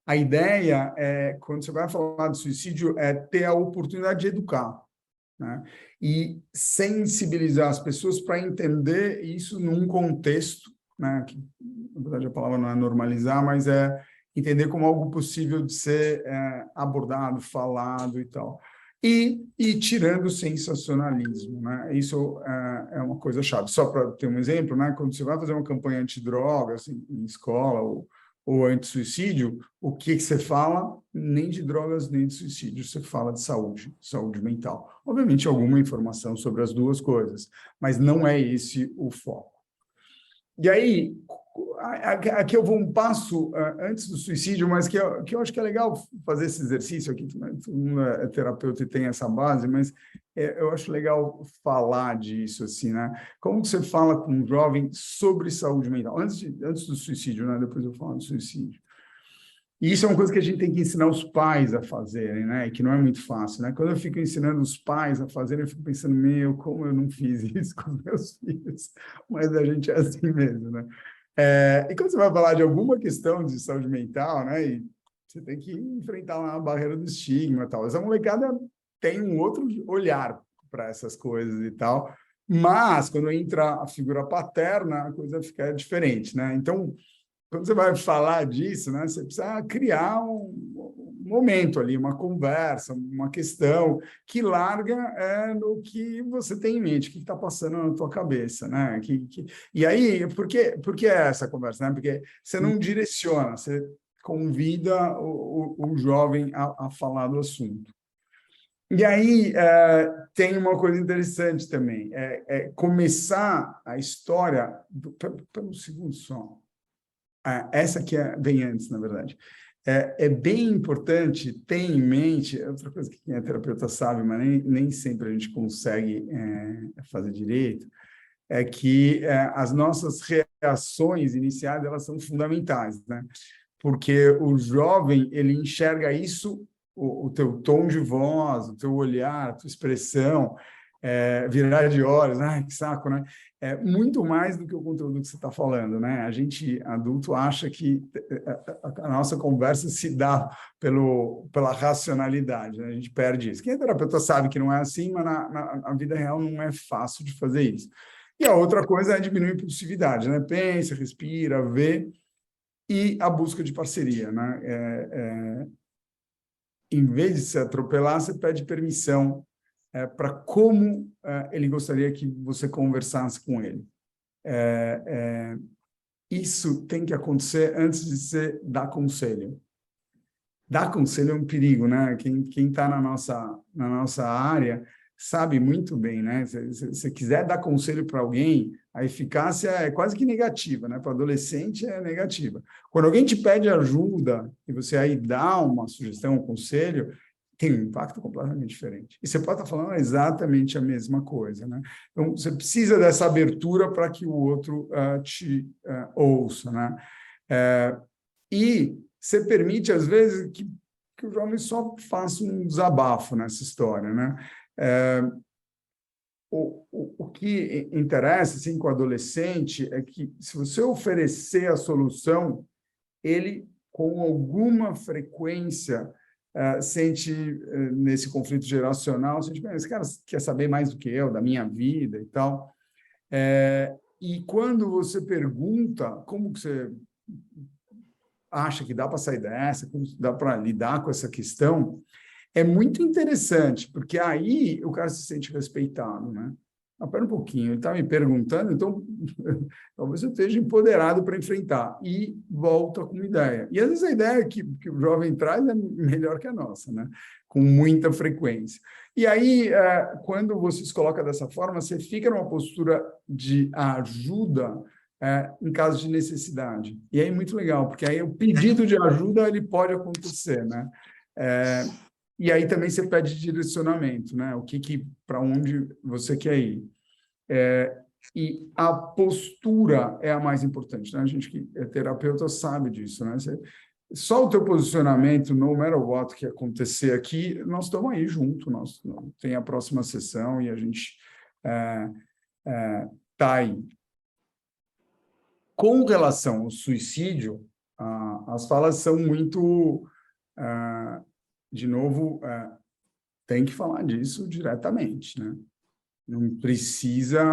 a ideia quando você vai falar de suicídio, é ter a oportunidade de educar, né? E sensibilizar as pessoas para entender isso num contexto, né? Que, na verdade, a palavra não é normalizar, mas é entender como algo possível de ser abordado, falado e tal. E tirando o sensacionalismo, né? Isso é uma coisa chave. Só para ter um exemplo, né? Quando você vai fazer uma campanha antidrogas assim, em escola ou anti-suicídio, o que você fala? Nem de drogas, nem de suicídio. Você fala de saúde mental. Obviamente, alguma informação sobre as duas coisas, mas não é esse o foco. E aí, aqui eu vou um passo antes do suicídio, mas que eu acho que é legal fazer esse exercício aqui, né? Todo mundo é terapeuta e tem essa base, mas eu acho legal falar disso, assim, né? Como você fala com um jovem sobre saúde mental? Antes do suicídio, né? Depois eu falo do suicídio. E isso é uma coisa que a gente tem que ensinar os pais a fazerem, né? E que não é muito fácil, né? Quando eu fico ensinando os pais a fazerem, eu fico pensando, como eu não fiz isso com os meus filhos? Mas a gente é assim mesmo, né? E quando você vai falar de alguma questão de saúde mental, né? E você tem que enfrentar lá a barreira do estigma e tal. Essa molecada tem um outro olhar para essas coisas e tal. Mas, quando entra a figura paterna, a coisa fica diferente, né? Então, quando você vai falar disso, né, você precisa criar um momento ali, uma conversa, uma questão que larga no que você tem em mente, o que está passando na tua cabeça, né? E aí, por que essa conversa? Né? Porque você não direciona, você convida o jovem a falar do assunto. E aí tem uma coisa interessante também, começar a história, pelo segundo som. Essa que vem antes, na verdade. É bem importante ter em mente, outra coisa que quem é terapeuta sabe, mas nem sempre a gente consegue fazer direito, é que as nossas reações iniciais, elas são fundamentais, né? Porque o jovem, ele enxerga isso, o teu tom de voz, o teu olhar, a tua expressão, virar de olhos, que saco, né? Muito mais do que o conteúdo que você está falando, né? A gente, adulto, acha que a nossa conversa se dá pela racionalidade, né? A gente perde isso. Quem é terapeuta sabe que não é assim, mas na vida real não é fácil de fazer isso. E a outra coisa é diminuir a impulsividade, né? Pensa, respira, vê, e a busca de parceria, né? Em vez de se atropelar, você pede permissão para como ele gostaria que você conversasse com ele. Isso tem que acontecer antes de você dar conselho. Dar conselho é um perigo, né? Quem está na nossa área sabe muito bem, né? Se você quiser dar conselho para alguém, a eficácia é quase que negativa, né? Para adolescente é negativa. Quando alguém te pede ajuda e você aí dá uma sugestão, um conselho, tem um impacto completamente diferente. E você pode estar falando exatamente a mesma coisa, né? Então, você precisa dessa abertura para que o outro te ouça, né? E você permite, às vezes, que o jovem só faça um desabafo nessa história, né? O que interessa, assim, com o adolescente é que, se você oferecer a solução, ele, com alguma frequência, sente, nesse conflito geracional, sente, esse cara quer saber mais do que eu, da minha vida e tal. E quando você pergunta como que você acha que dá para sair dessa, como dá para lidar com essa questão, é muito interessante, porque aí o cara se sente respeitado, né? Espera um pouquinho, ele está me perguntando, então talvez eu esteja empoderado para enfrentar. E volta com uma ideia. E às vezes a ideia que o jovem traz é melhor que a nossa, né? Com muita frequência. E aí, quando você se coloca dessa forma, você fica numa postura de ajuda em caso de necessidade. E aí é muito legal, porque aí o pedido de ajuda ele pode acontecer, né? E aí também você pede direcionamento, né? Para onde você quer ir. E a postura é a mais importante, né? A gente que é terapeuta sabe disso, né? Só o teu posicionamento, no matter what que acontecer aqui, nós estamos aí junto, tem a próxima sessão e a gente está aí. Com relação ao suicídio, as falas são muito... de novo, tem que falar disso diretamente, né? Não precisa,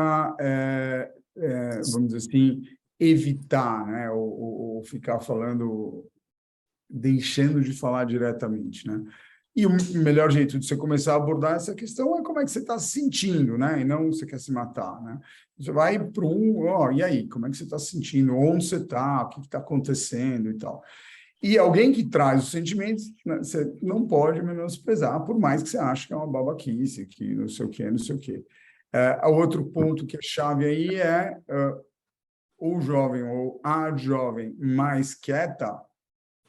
vamos dizer assim, evitar, né? Ou ficar falando, deixando de falar diretamente, né? E o melhor jeito de você começar a abordar essa questão é como é que você está se sentindo, né? E não você quer se matar, né? Você vai para e aí, como é que você está se sentindo? Onde você está? O que está acontecendo e tal? E alguém que traz os sentimentos, né, você não pode menosprezar, por mais que você ache que é uma babaquice, que não sei o quê, não sei o quê. Outro ponto que é chave aí é o jovem ou a jovem mais quieta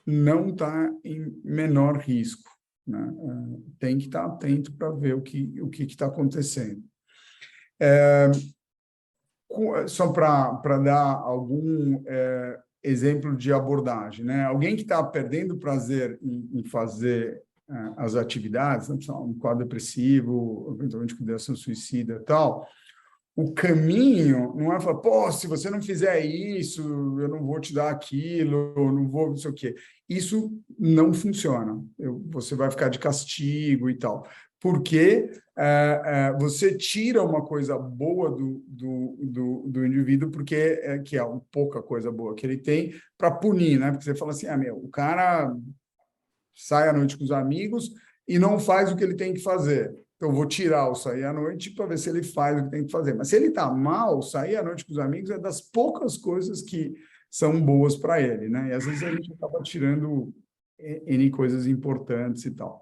não está em menor risco, né? Tem que estar atento para ver o que está acontecendo. Só para dar algum exemplo de abordagem, né? Alguém que está perdendo prazer em fazer as atividades, né? Um quadro depressivo, eventualmente com ideação suicida e tal, o caminho não é falar, pô, se você não fizer isso, eu não vou te dar aquilo, eu não vou, não sei o quê. Isso não funciona. Você vai ficar de castigo e tal. Porque você tira uma coisa boa do indivíduo, porque que é uma pouca coisa boa que ele tem, para punir, né? Porque você fala assim, o cara sai à noite com os amigos e não faz o que ele tem que fazer. Então, eu vou tirar o sair à noite para ver se ele faz o que tem que fazer. Mas se ele está mal, sair à noite com os amigos é das poucas coisas que são boas para ele, né? E às vezes a gente acaba tirando N coisas importantes e tal.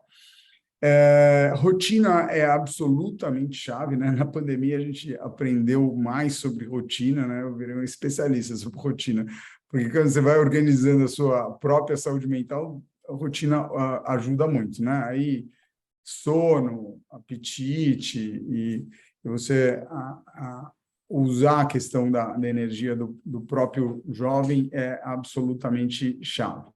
Rotina é absolutamente chave, né? Na pandemia a gente aprendeu mais sobre rotina, né? Eu virei um especialista sobre rotina, porque quando você vai organizando a sua própria saúde mental, a rotina ajuda muito, né? Aí sono, apetite e você usar a questão da energia do próprio jovem é absolutamente chave.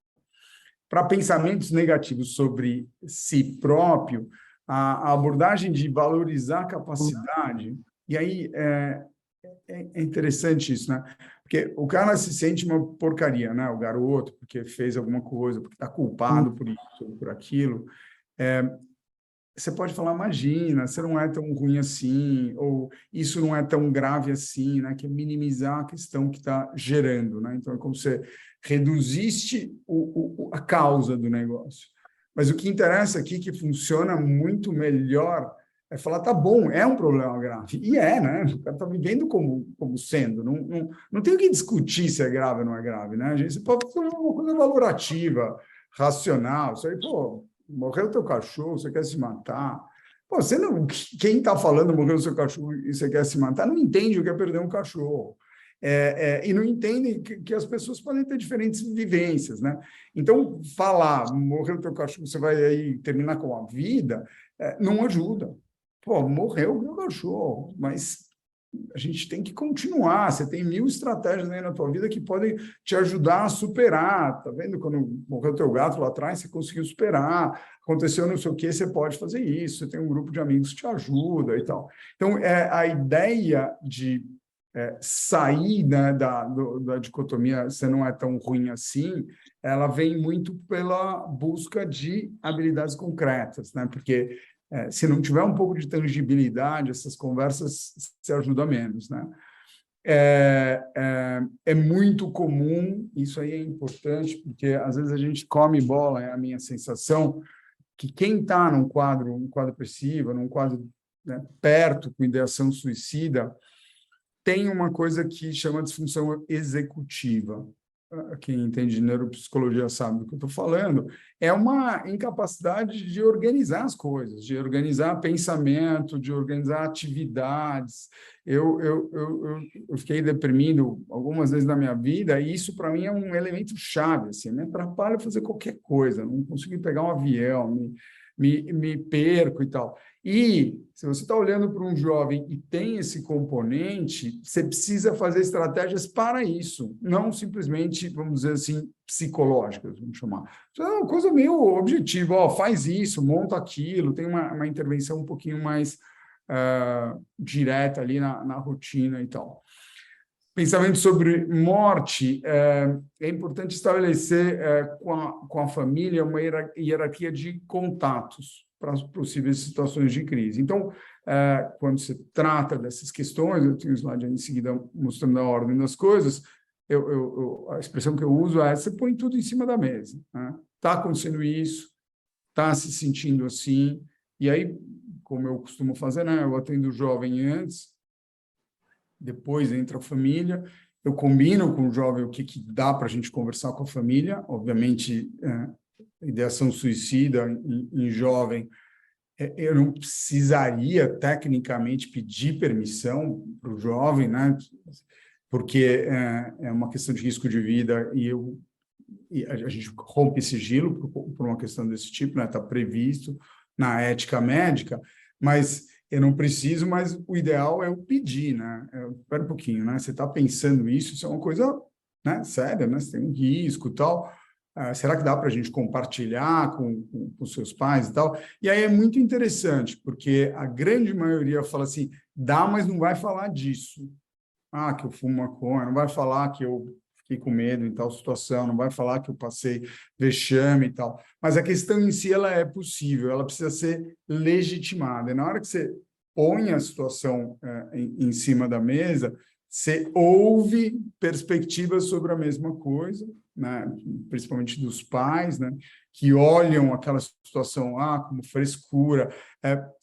Para pensamentos negativos sobre si próprio, a abordagem de valorizar a capacidade, e aí é interessante isso, né? Porque o cara se sente uma porcaria, né? O garoto, porque fez alguma coisa, porque está culpado por isso, por aquilo. Você pode falar, imagina, você não é tão ruim assim, ou isso não é tão grave assim, né? Que é minimizar a questão que está gerando, né? Então, é como se reduziste a causa do negócio. Mas o que interessa aqui, que funciona muito melhor, é falar, tá bom, é um problema grave. E né? O cara está vivendo como sendo. Não tem o que discutir se é grave ou não é grave, né? Você pode fazer uma coisa valorativa, racional, isso aí, pô, morreu o teu cachorro, você quer se matar. Pô, quem está falando morreu o seu cachorro e você quer se matar, não entende o que é perder um cachorro. e não entendem que as pessoas podem ter diferentes vivências, né? Então, falar, morreu o teu cachorro, você vai aí terminar com a vida, não ajuda. Pô, morreu o meu cachorro, mas a gente tem que continuar. Você tem 1000 estratégias aí na tua vida que podem te ajudar a superar. Tá vendo? Quando morreu teu gato lá atrás, você conseguiu superar. Aconteceu não sei o que, você pode fazer isso. Você tem um grupo de amigos que te ajuda e tal. Então, a ideia de sair, né, da dicotomia, você não é tão ruim assim, ela vem muito pela busca de habilidades concretas, né? Porque se não tiver um pouco de tangibilidade, essas conversas se ajudam menos, né? É muito comum, isso aí é importante, porque às vezes a gente come bola, é a minha sensação, que quem está um quadro depressivo, num quadro, né, perto com ideação suicida, tem uma coisa que chama disfunção executiva. Quem entende de neuropsicologia sabe do que eu estou falando. É uma incapacidade de organizar as coisas, de organizar pensamento, de organizar atividades. Eu fiquei deprimido algumas vezes na minha vida, e isso, para mim, é um elemento chave. Assim, me atrapalha fazer qualquer coisa, não consigo pegar um avião, me perco e tal. E, se você está olhando para um jovem e tem esse componente, você precisa fazer estratégias para isso, não simplesmente, vamos dizer assim, psicológicas, vamos chamar. Isso é uma coisa meio objetiva, ó, faz isso, monta aquilo, tem uma intervenção um pouquinho mais direta ali na rotina e tal. Pensamento sobre morte, é importante estabelecer com a família uma hierarquia de contatos para as possíveis situações de crise. Então, quando se trata dessas questões, eu tenho um slide aí em seguida mostrando a ordem das coisas, a expressão que eu uso é: você põe tudo em cima da mesa. Está acontecendo isso, está se sentindo assim, e aí, como eu costumo fazer, né, eu atendo o jovem antes, depois entra a família, eu combino com o jovem o que dá para a gente conversar com a família, obviamente, ideação suicida em jovem, eu não precisaria, tecnicamente, pedir permissão para o jovem, né? Porque é uma questão de risco de vida e a gente rompe sigilo por uma questão desse tipo, né? Está previsto na ética médica, mas eu não preciso, mas o ideal é eu pedir, né? Espera um pouquinho, né? Você está pensando isso é uma coisa, né, séria, né? Você tem um risco e tal. Será que dá para a gente compartilhar com seus pais e tal? E aí é muito interessante, porque a grande maioria fala assim, dá, mas não vai falar disso. Que eu fumo maconha, não vai falar que eu fiquei com medo em tal situação, não vai falar que eu passei vexame e tal. Mas a questão em si, ela é possível, ela precisa ser legitimada. E na hora que você põe a situação em cima da mesa, você ouve perspectivas sobre a mesma coisa, né? Principalmente dos pais, né? Que olham aquela situação como frescura.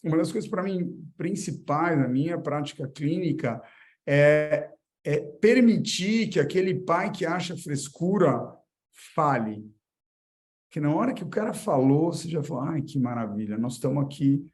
Uma das coisas, para mim, principais na minha prática clínica é permitir que aquele pai que acha frescura fale. Que na hora que o cara falou, você já falou, ai, que maravilha, nós estamos aqui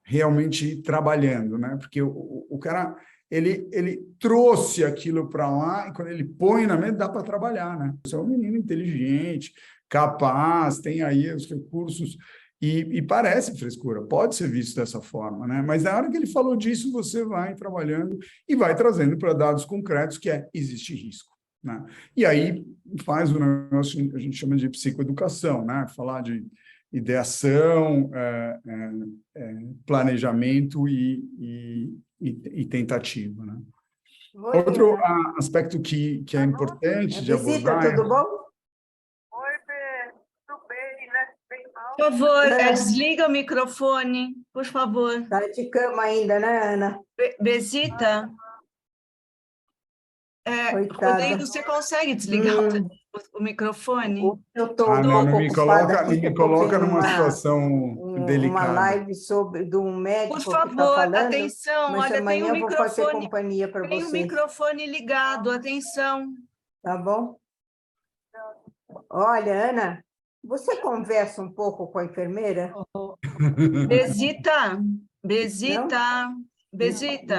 realmente trabalhando, né? Porque o cara, ele trouxe aquilo para lá, e quando ele põe na mesa, dá para trabalhar, né? Você é um menino inteligente, capaz, tem aí os recursos, e parece frescura, pode ser visto dessa forma, né? Mas na hora que ele falou disso, você vai trabalhando e vai trazendo para dados concretos que existe risco, né? E aí faz o negócio que a gente chama de psicoeducação, né? Falar de ideação, planejamento e tentativa, né? Outro aspecto que é importante de abordar... Tudo bom? Por favor, desliga o microfone, por favor. Está de cama ainda, né, Ana? Besita, Coitada. Rodrigo, você consegue desligar o microfone? Eu estou não me coloca numa situação delicada. Uma live de um médico por que está favor, falando. atenção, mas olha, amanhã tem eu vou fazer companhia para tem vocês. o microfone ligado, atenção. Tá bom? Olha, Ana, você conversa um pouco com a enfermeira? Besita.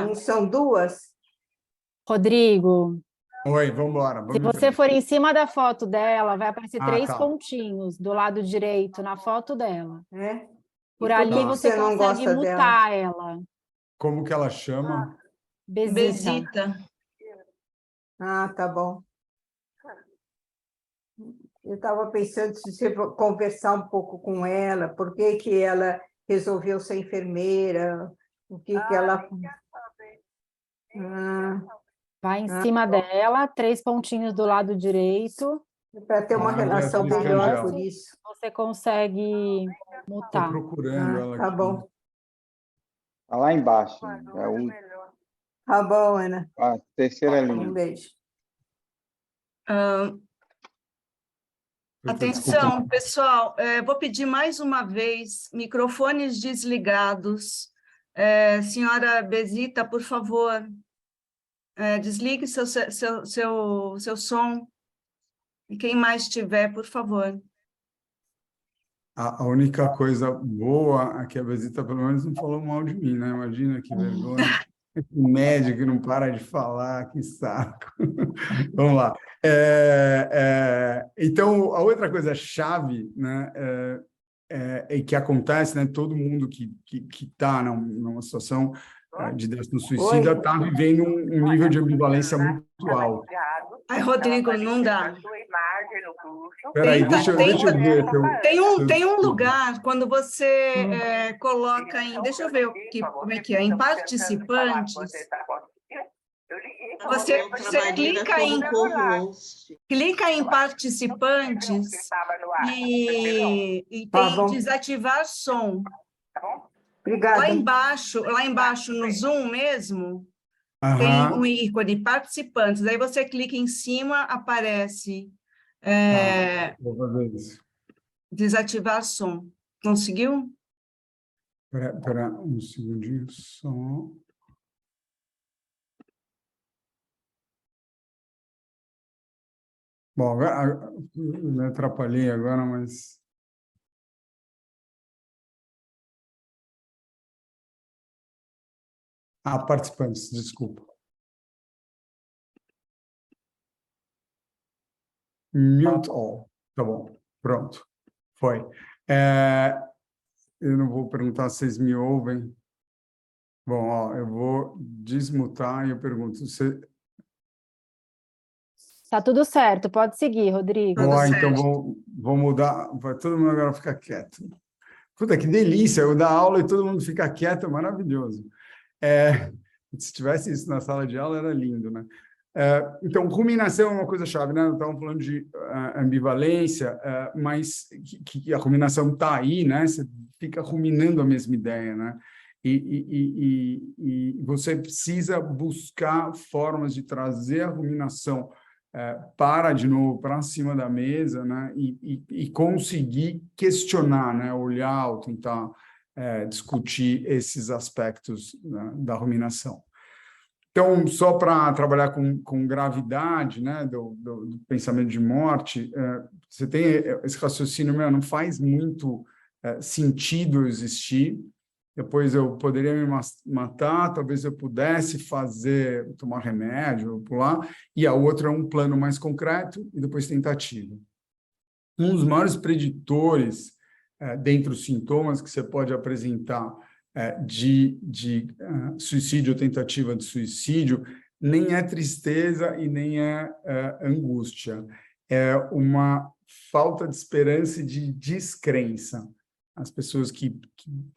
Não são duas? Rodrigo, Oi, vamos embora. se você for em cima da foto dela, vai aparecer três tá. pontinhos do lado direito na foto dela. É? Por E ali que você você não consegue gosta dela? mutar ela. Como que ela chama? Besita. Besita. Ah, tá bom. Eu estava pensando se você conversar um pouco com ela, por que que ela resolveu ser enfermeira, o que que ela... Vai em cima dela, três pontinhos do lado direito, para ter uma relação Beatriz melhor Cangel. por isso. você consegue Estou mutar. procurando ela Tá aqui. bom. Tá lá embaixo. É Tá bom, Ana. a terceira Um linha. beijo. Atenção, pessoal, vou pedir mais uma vez, microfones desligados. Senhora Besita, por favor, desligue seu som. E quem mais tiver, por favor. A única coisa boa é que a Besita, pelo menos, não falou mal de mim, né? Imagina que vergonha. O médico não para de falar, que saco. Vamos lá. Então, a outra coisa chave, né, que acontece, né, todo mundo que está numa situação de ideação suicida está vivendo um nível de ambivalência muito alto. Ai, Rodrigo, não dá. Espera aí, deixa eu ver. Tem um lugar, quando você coloca em... Deixa eu ver como é que é. Em participantes, você clica em participantes e tem desativar som. Obrigada. Lá embaixo no Zoom mesmo, tem um ícone participantes. Aí você clica em cima, aparece Vou fazer isso. desativar som. Conseguiu? Espera um segundinho só. Bom, agora, me atrapalhei agora, mas... participantes, desculpa. Mute all. Tá bom, pronto. Foi. Eu não vou perguntar se vocês me ouvem. Bom, ó, eu vou desmutar e eu pergunto... Tá tudo certo, pode seguir, Rodrigo. Tudo Então certo. vou mudar, vai todo mundo agora ficar quieto. Puta, que delícia, eu dar aula e todo mundo ficar quieto, é maravilhoso. Se tivesse isso na sala de aula, era lindo, né? Então, ruminação é uma coisa chave, né? Estávamos falando de ambivalência, mas que a ruminação está aí, né? Você fica ruminando a mesma ideia, né? E você precisa buscar formas de trazer a ruminação de novo para cima da mesa, né? E conseguir questionar, né? Olhar ou tentar discutir esses aspectos, né, da ruminação. Então, só para trabalhar com gravidade, né, do pensamento de morte, você tem esse raciocínio, não faz muito sentido existir. Depois eu poderia me matar, talvez eu pudesse tomar remédio, pular, e a outra é um plano mais concreto e depois tentativa. Um dos maiores preditores dentre os sintomas que você pode apresentar de suicídio ou tentativa de suicídio nem é tristeza e nem é angústia, é uma falta de esperança e de descrença. As pessoas que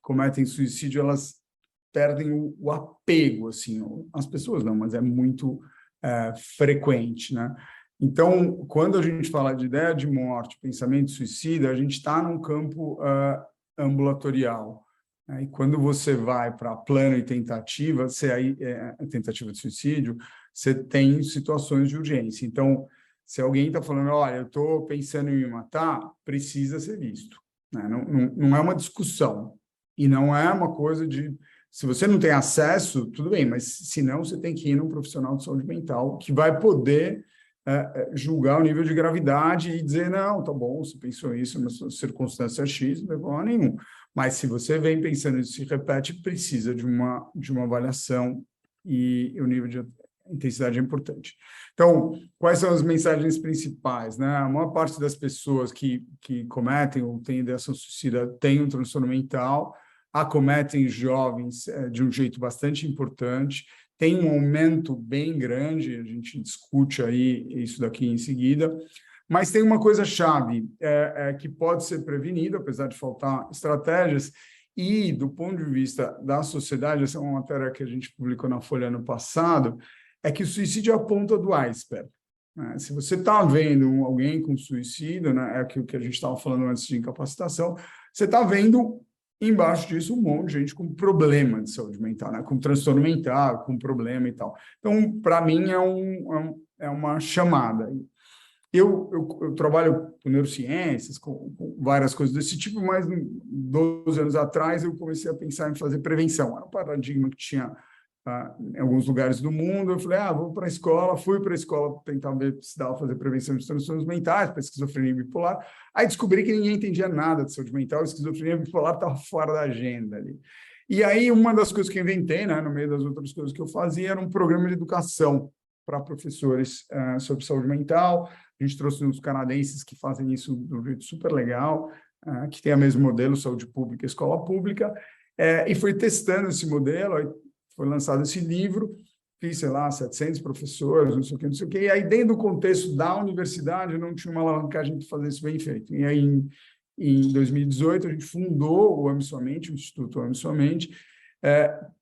cometem suicídio, elas perdem o apego, assim, as pessoas não, mas é muito frequente, né? Então, quando a gente fala de ideia de morte, pensamento suicida, a gente está num campo ambulatorial. Né? E quando você vai para plano e tentativa, tentativa de suicídio, você tem situações de urgência. Então, se alguém está falando, olha, eu estou pensando em me matar, precisa ser visto. Né? Não é uma discussão. E não é uma coisa de... Se você não tem acesso, tudo bem, mas se não, você tem que ir num profissional de saúde mental que vai poder julgar o nível de gravidade e dizer, não, tá bom, você pensou isso, mas circunstância X, não tem problema nenhum. Mas se você vem pensando isso se repete, precisa de uma avaliação e o nível intensidade é importante. Então, quais são as mensagens principais, né? A maior parte das pessoas que cometem ou têm ideação suicida tem um transtorno mental, acometem jovens de um jeito bastante importante, tem um aumento bem grande, a gente discute aí isso daqui em seguida, mas tem uma coisa chave que pode ser prevenida, apesar de faltar estratégias, e do ponto de vista da sociedade, essa é uma matéria que a gente publicou na Folha ano passado, é que o suicídio é a ponta do iceberg, né? Se você está vendo alguém com suicídio, né, é aquilo que a gente estava falando antes de incapacitação, você está vendo embaixo disso um monte de gente com problema de saúde mental, né, com transtorno mental, com problema e tal. Então, para mim, é uma chamada. Eu trabalho com neurociências, com várias coisas desse tipo, mas 12 anos atrás eu comecei a pensar em fazer prevenção. Era um paradigma que tinha em alguns lugares do mundo. Eu falei, vou para a escola, fui para a escola tentar ver se dava fazer prevenção de transtornos mentais, para esquizofrenia bipolar. Aí descobri que ninguém entendia nada de saúde mental, a esquizofrenia bipolar estava fora da agenda ali. E aí, uma das coisas que eu inventei, né, no meio das outras coisas que eu fazia, era um programa de educação para professores sobre saúde mental. A gente trouxe uns canadenses que fazem isso de um jeito super legal, que tem o mesmo modelo, saúde pública, escola pública, e foi testando esse modelo, aí foi lançado esse livro, fiz, sei lá, 700 professores, não sei o que, não sei o que, e aí dentro do contexto da universidade não tinha uma alavancagem para fazer isso bem feito. E aí, em 2018, a gente fundou o Ame Sua Mente, o Instituto Ame Sua Mente,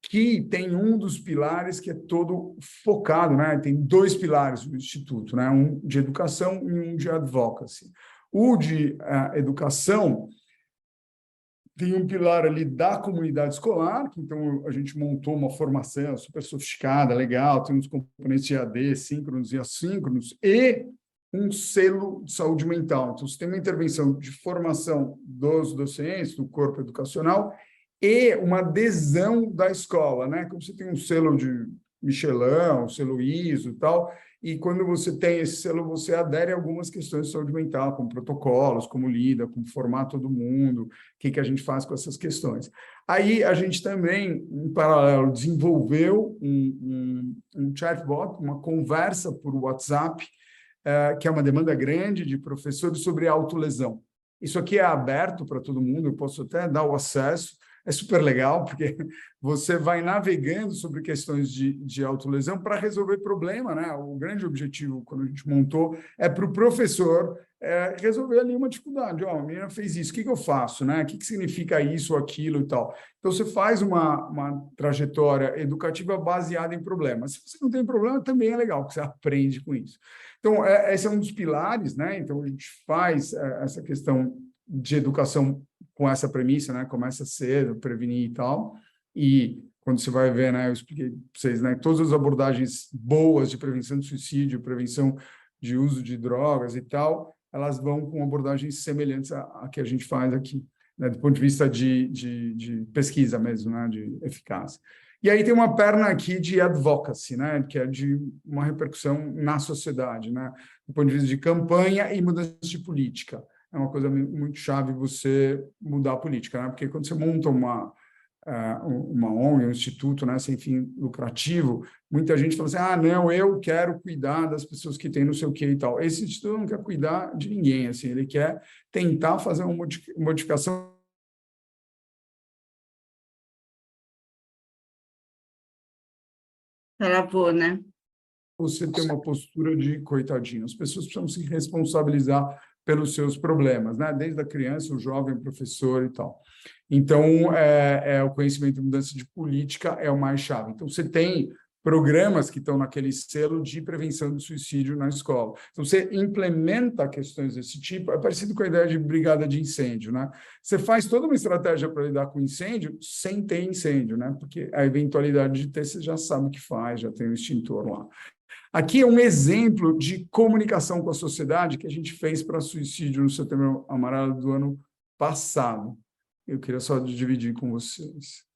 que tem um dos pilares que é todo focado, né? Tem 2 pilares do Instituto, né? Um de educação e um de advocacy. O de educação tem um pilar ali da comunidade escolar, que então a gente montou uma formação super sofisticada, legal, tem uns componentes de AD, síncronos e assíncronos, e um selo de saúde mental. Então, você tem uma intervenção de formação dos docentes, do corpo educacional, e uma adesão da escola, né? Como você tem um selo de Michelin, um selo ISO e tal, e quando você tem esse selo, você adere a algumas questões de saúde mental, como protocolos, como lida, como formar todo mundo, o que a gente faz com essas questões. Aí a gente também, em paralelo, desenvolveu um chatbot, uma conversa por WhatsApp, que é uma demanda grande de professores sobre autolesão. Isso aqui é aberto para todo mundo, eu posso até dar o acesso, é super legal, porque você vai navegando sobre questões de autolesão para resolver problema, né? O grande objetivo, quando a gente montou, é para o professor resolver ali uma dificuldade. A menina fez isso, o que eu faço, né? O que significa isso ou aquilo e tal? Então, você faz uma trajetória educativa baseada em problemas. Se você não tem problema, também é legal, porque você aprende com isso. Então, esse é um dos pilares, né? Então, a gente faz essa questão de educação com essa premissa, né? Começa cedo, prevenir e tal. E quando você vai ver, né? Eu expliquei para vocês, né? Todas as abordagens boas de prevenção de suicídio, prevenção de uso de drogas e tal, elas vão com abordagens semelhantes à que a gente faz aqui, né? Do ponto de vista de pesquisa mesmo, né? De eficácia. E aí tem uma perna aqui de advocacy, né? Que é de uma repercussão na sociedade, né? Do ponto de vista de campanha e mudança de política. É uma coisa muito chave você mudar a política, né? Porque quando você monta uma ONG, um instituto, né, sem fim lucrativo, muita gente fala assim, não, eu quero cuidar das pessoas que têm não sei o que e tal. Esse instituto não quer cuidar de ninguém, assim, ele quer tentar fazer uma modificação. Travou, né? Você ter uma postura de coitadinho. As pessoas precisam se responsabilizar pelos seus problemas, né? Desde a criança, o jovem, o professor e tal. Então, o conhecimento e mudança de política é o mais chave. Então, você tem programas que estão naquele selo de prevenção do suicídio na escola. Então, você implementa questões desse tipo, é parecido com a ideia de brigada de incêndio, né? Você faz toda uma estratégia para lidar com incêndio sem ter incêndio, né? Porque a eventualidade de ter, você já sabe o que faz, já tem o extintor lá. Aqui é um exemplo de comunicação com a sociedade que a gente fez para suicídio no Setembro Amarelo do ano passado. Eu queria só dividir com vocês.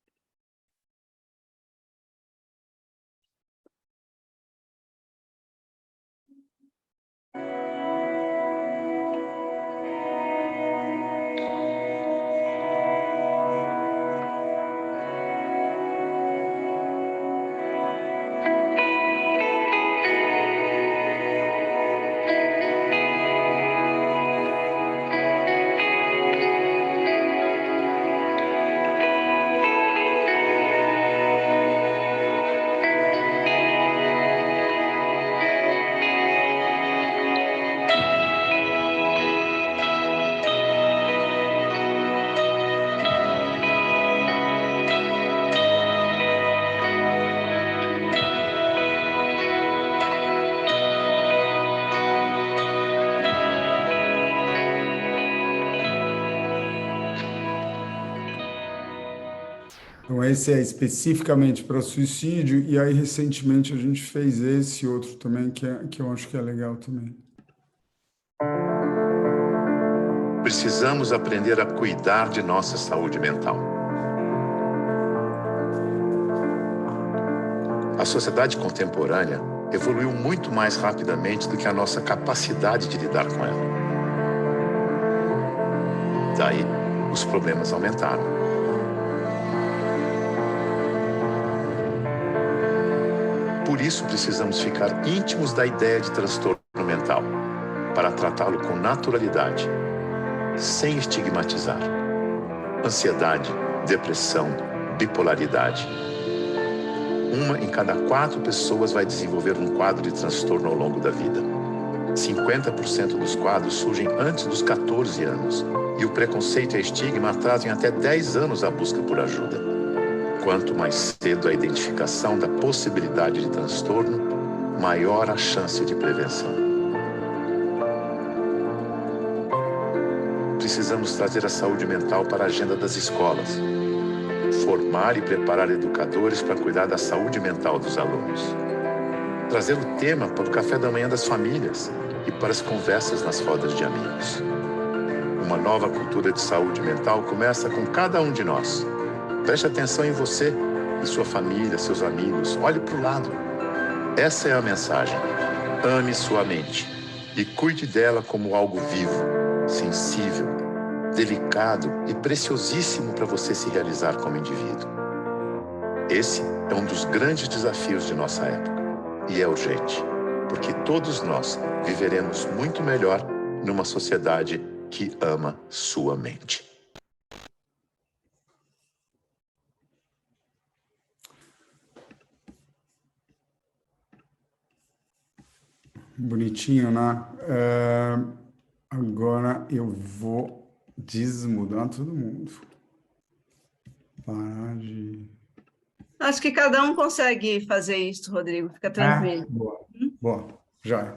Então, esse é especificamente para suicídio, e aí, recentemente, a gente fez esse outro também, que eu acho que é legal também. Precisamos aprender a cuidar de nossa saúde mental. A sociedade contemporânea evoluiu muito mais rapidamente do que a nossa capacidade de lidar com ela. Daí, os problemas aumentaram. Por isso, precisamos ficar íntimos da ideia de transtorno mental, para tratá-lo com naturalidade, sem estigmatizar. Ansiedade, depressão, bipolaridade. 1 em cada 4 pessoas vai desenvolver um quadro de transtorno ao longo da vida. 50% dos quadros surgem antes dos 14 anos, e o preconceito e a estigma trazem até 10 anos à busca por ajuda. Quanto mais cedo a identificação da possibilidade de transtorno, maior a chance de prevenção. Precisamos trazer a saúde mental para a agenda das escolas. Formar e preparar educadores para cuidar da saúde mental dos alunos. Trazer o tema para o café da manhã das famílias e para as conversas nas rodas de amigos. Uma nova cultura de saúde mental começa com cada um de nós. Preste atenção em você, em sua família, seus amigos. Olhe para o lado. Essa é a mensagem. Ame sua mente e cuide dela como algo vivo, sensível, delicado e preciosíssimo para você se realizar como indivíduo. Esse é um dos grandes desafios de nossa época. E é urgente, porque todos nós viveremos muito melhor numa sociedade que ama sua mente. Bonitinho, né? Agora eu vou desmudar todo mundo. Parar de... Acho que cada um consegue fazer isso, Rodrigo, fica tranquilo. Boa, já.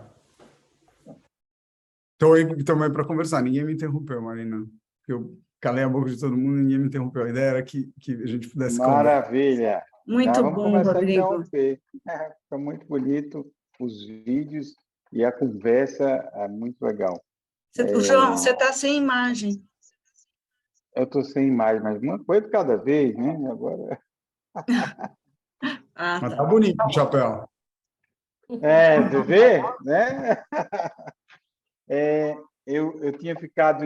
Estou aí também para conversar, ninguém me interrompeu, Marina. Eu calei a boca de todo mundo, ninguém me interrompeu. A ideia era que a gente pudesse Maravilha! Muito Já vamos bom, começar Rodrigo. a interromper. Está muito bonito os vídeos e a conversa é muito legal. João, você está sem imagem. Eu estou sem imagem, mas uma coisa de cada vez, né? Agora... Mas tá bonito o chapéu. Você vê? Né? Eu tinha ficado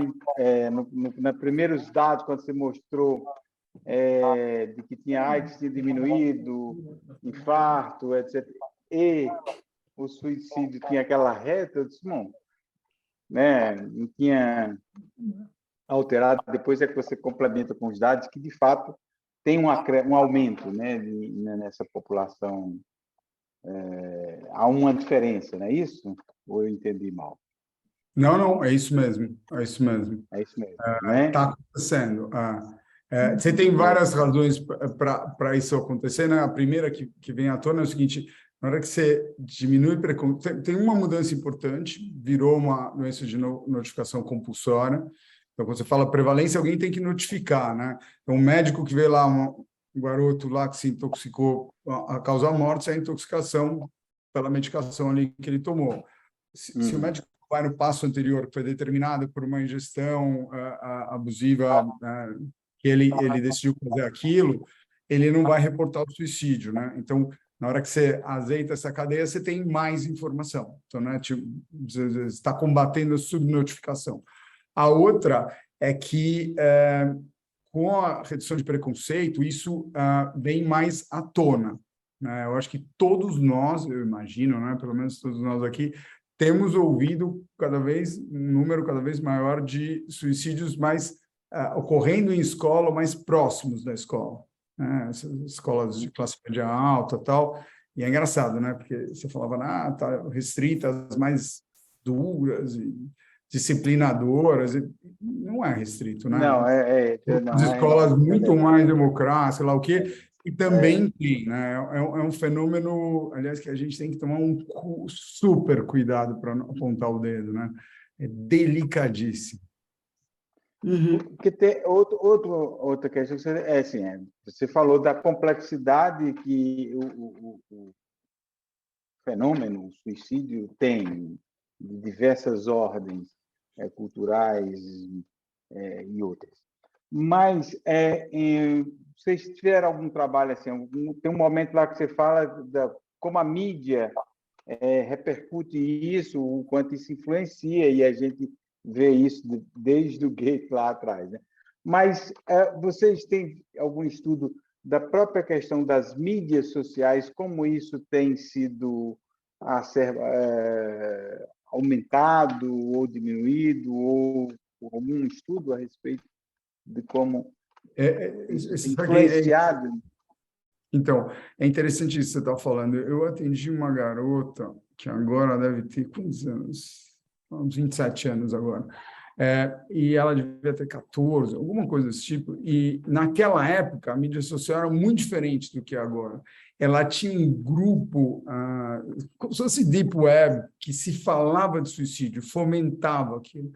nos primeiros dados, quando você mostrou de que tinha AIDS tinha diminuído, infarto, etc. E o suicídio tinha aquela reta, eu disse, bom, né? Não tinha alterado. Depois é que você complementa com os dados que, de fato, tem um aumento, né, nessa população. Há uma diferença, não é isso? Ou eu entendi mal? Não, é isso mesmo. É isso mesmo. É isso mesmo, né? Está acontecendo. Você tem várias razões para isso acontecer, né? A primeira que vem à tona é o seguinte: na hora que você diminui preconceito, tem uma mudança importante, virou uma doença de notificação compulsória. Então, quando você fala prevalência, alguém tem que notificar, né? Então, um médico que vê lá um garoto lá que se intoxicou, a causa da morte é a intoxicação pela medicação ali que ele tomou. Se o médico vai no passo anterior, que foi determinado por uma ingestão abusiva, que ele decidiu fazer aquilo, ele não vai reportar o suicídio, né? Então, na hora que você azeita essa cadeia, você tem mais informação. Então, né, você está combatendo a subnotificação. A outra é que, com a redução de preconceito, isso vem mais à tona, né? Eu acho que todos nós, eu imagino, né, pelo menos todos nós aqui, temos ouvido um número cada vez maior de suicídios mais ocorrendo em escola, mais próximos da escola, né? Essas escolas de classe média alta e tal. E é engraçado, né? Porque você falava, tá restrita às mais duras e disciplinadoras. Não é restrito, né? Não, As escolas muito mais democráticas, sei lá o quê. E também tem, né? É um fenômeno, aliás, que a gente tem que tomar um super cuidado para não apontar o dedo, né? É delicadíssimo. Porque tem outra questão, você falou da complexidade que o fenômeno, o suicídio, tem, de diversas ordens culturais e outras. Mas vocês tiveram algum trabalho assim? Tem um momento lá que você fala como a mídia repercute isso, o quanto isso influencia, e a gente vê isso desde o Goethe lá atrás, né? Mas vocês têm algum estudo da própria questão das mídias sociais, como isso tem sido aumentado ou diminuído, ou algum estudo a respeito de como isso tem influenciado? Então, é interessante isso que você está falando. Eu atendi uma garota que agora deve ter quantos anos? Uns 27 anos agora. E ela devia ter 14, alguma coisa desse tipo. E, naquela época, a mídia social era muito diferente do que é agora. Ela tinha um grupo, como se fosse Deep Web, que se falava de suicídio, fomentava aquilo.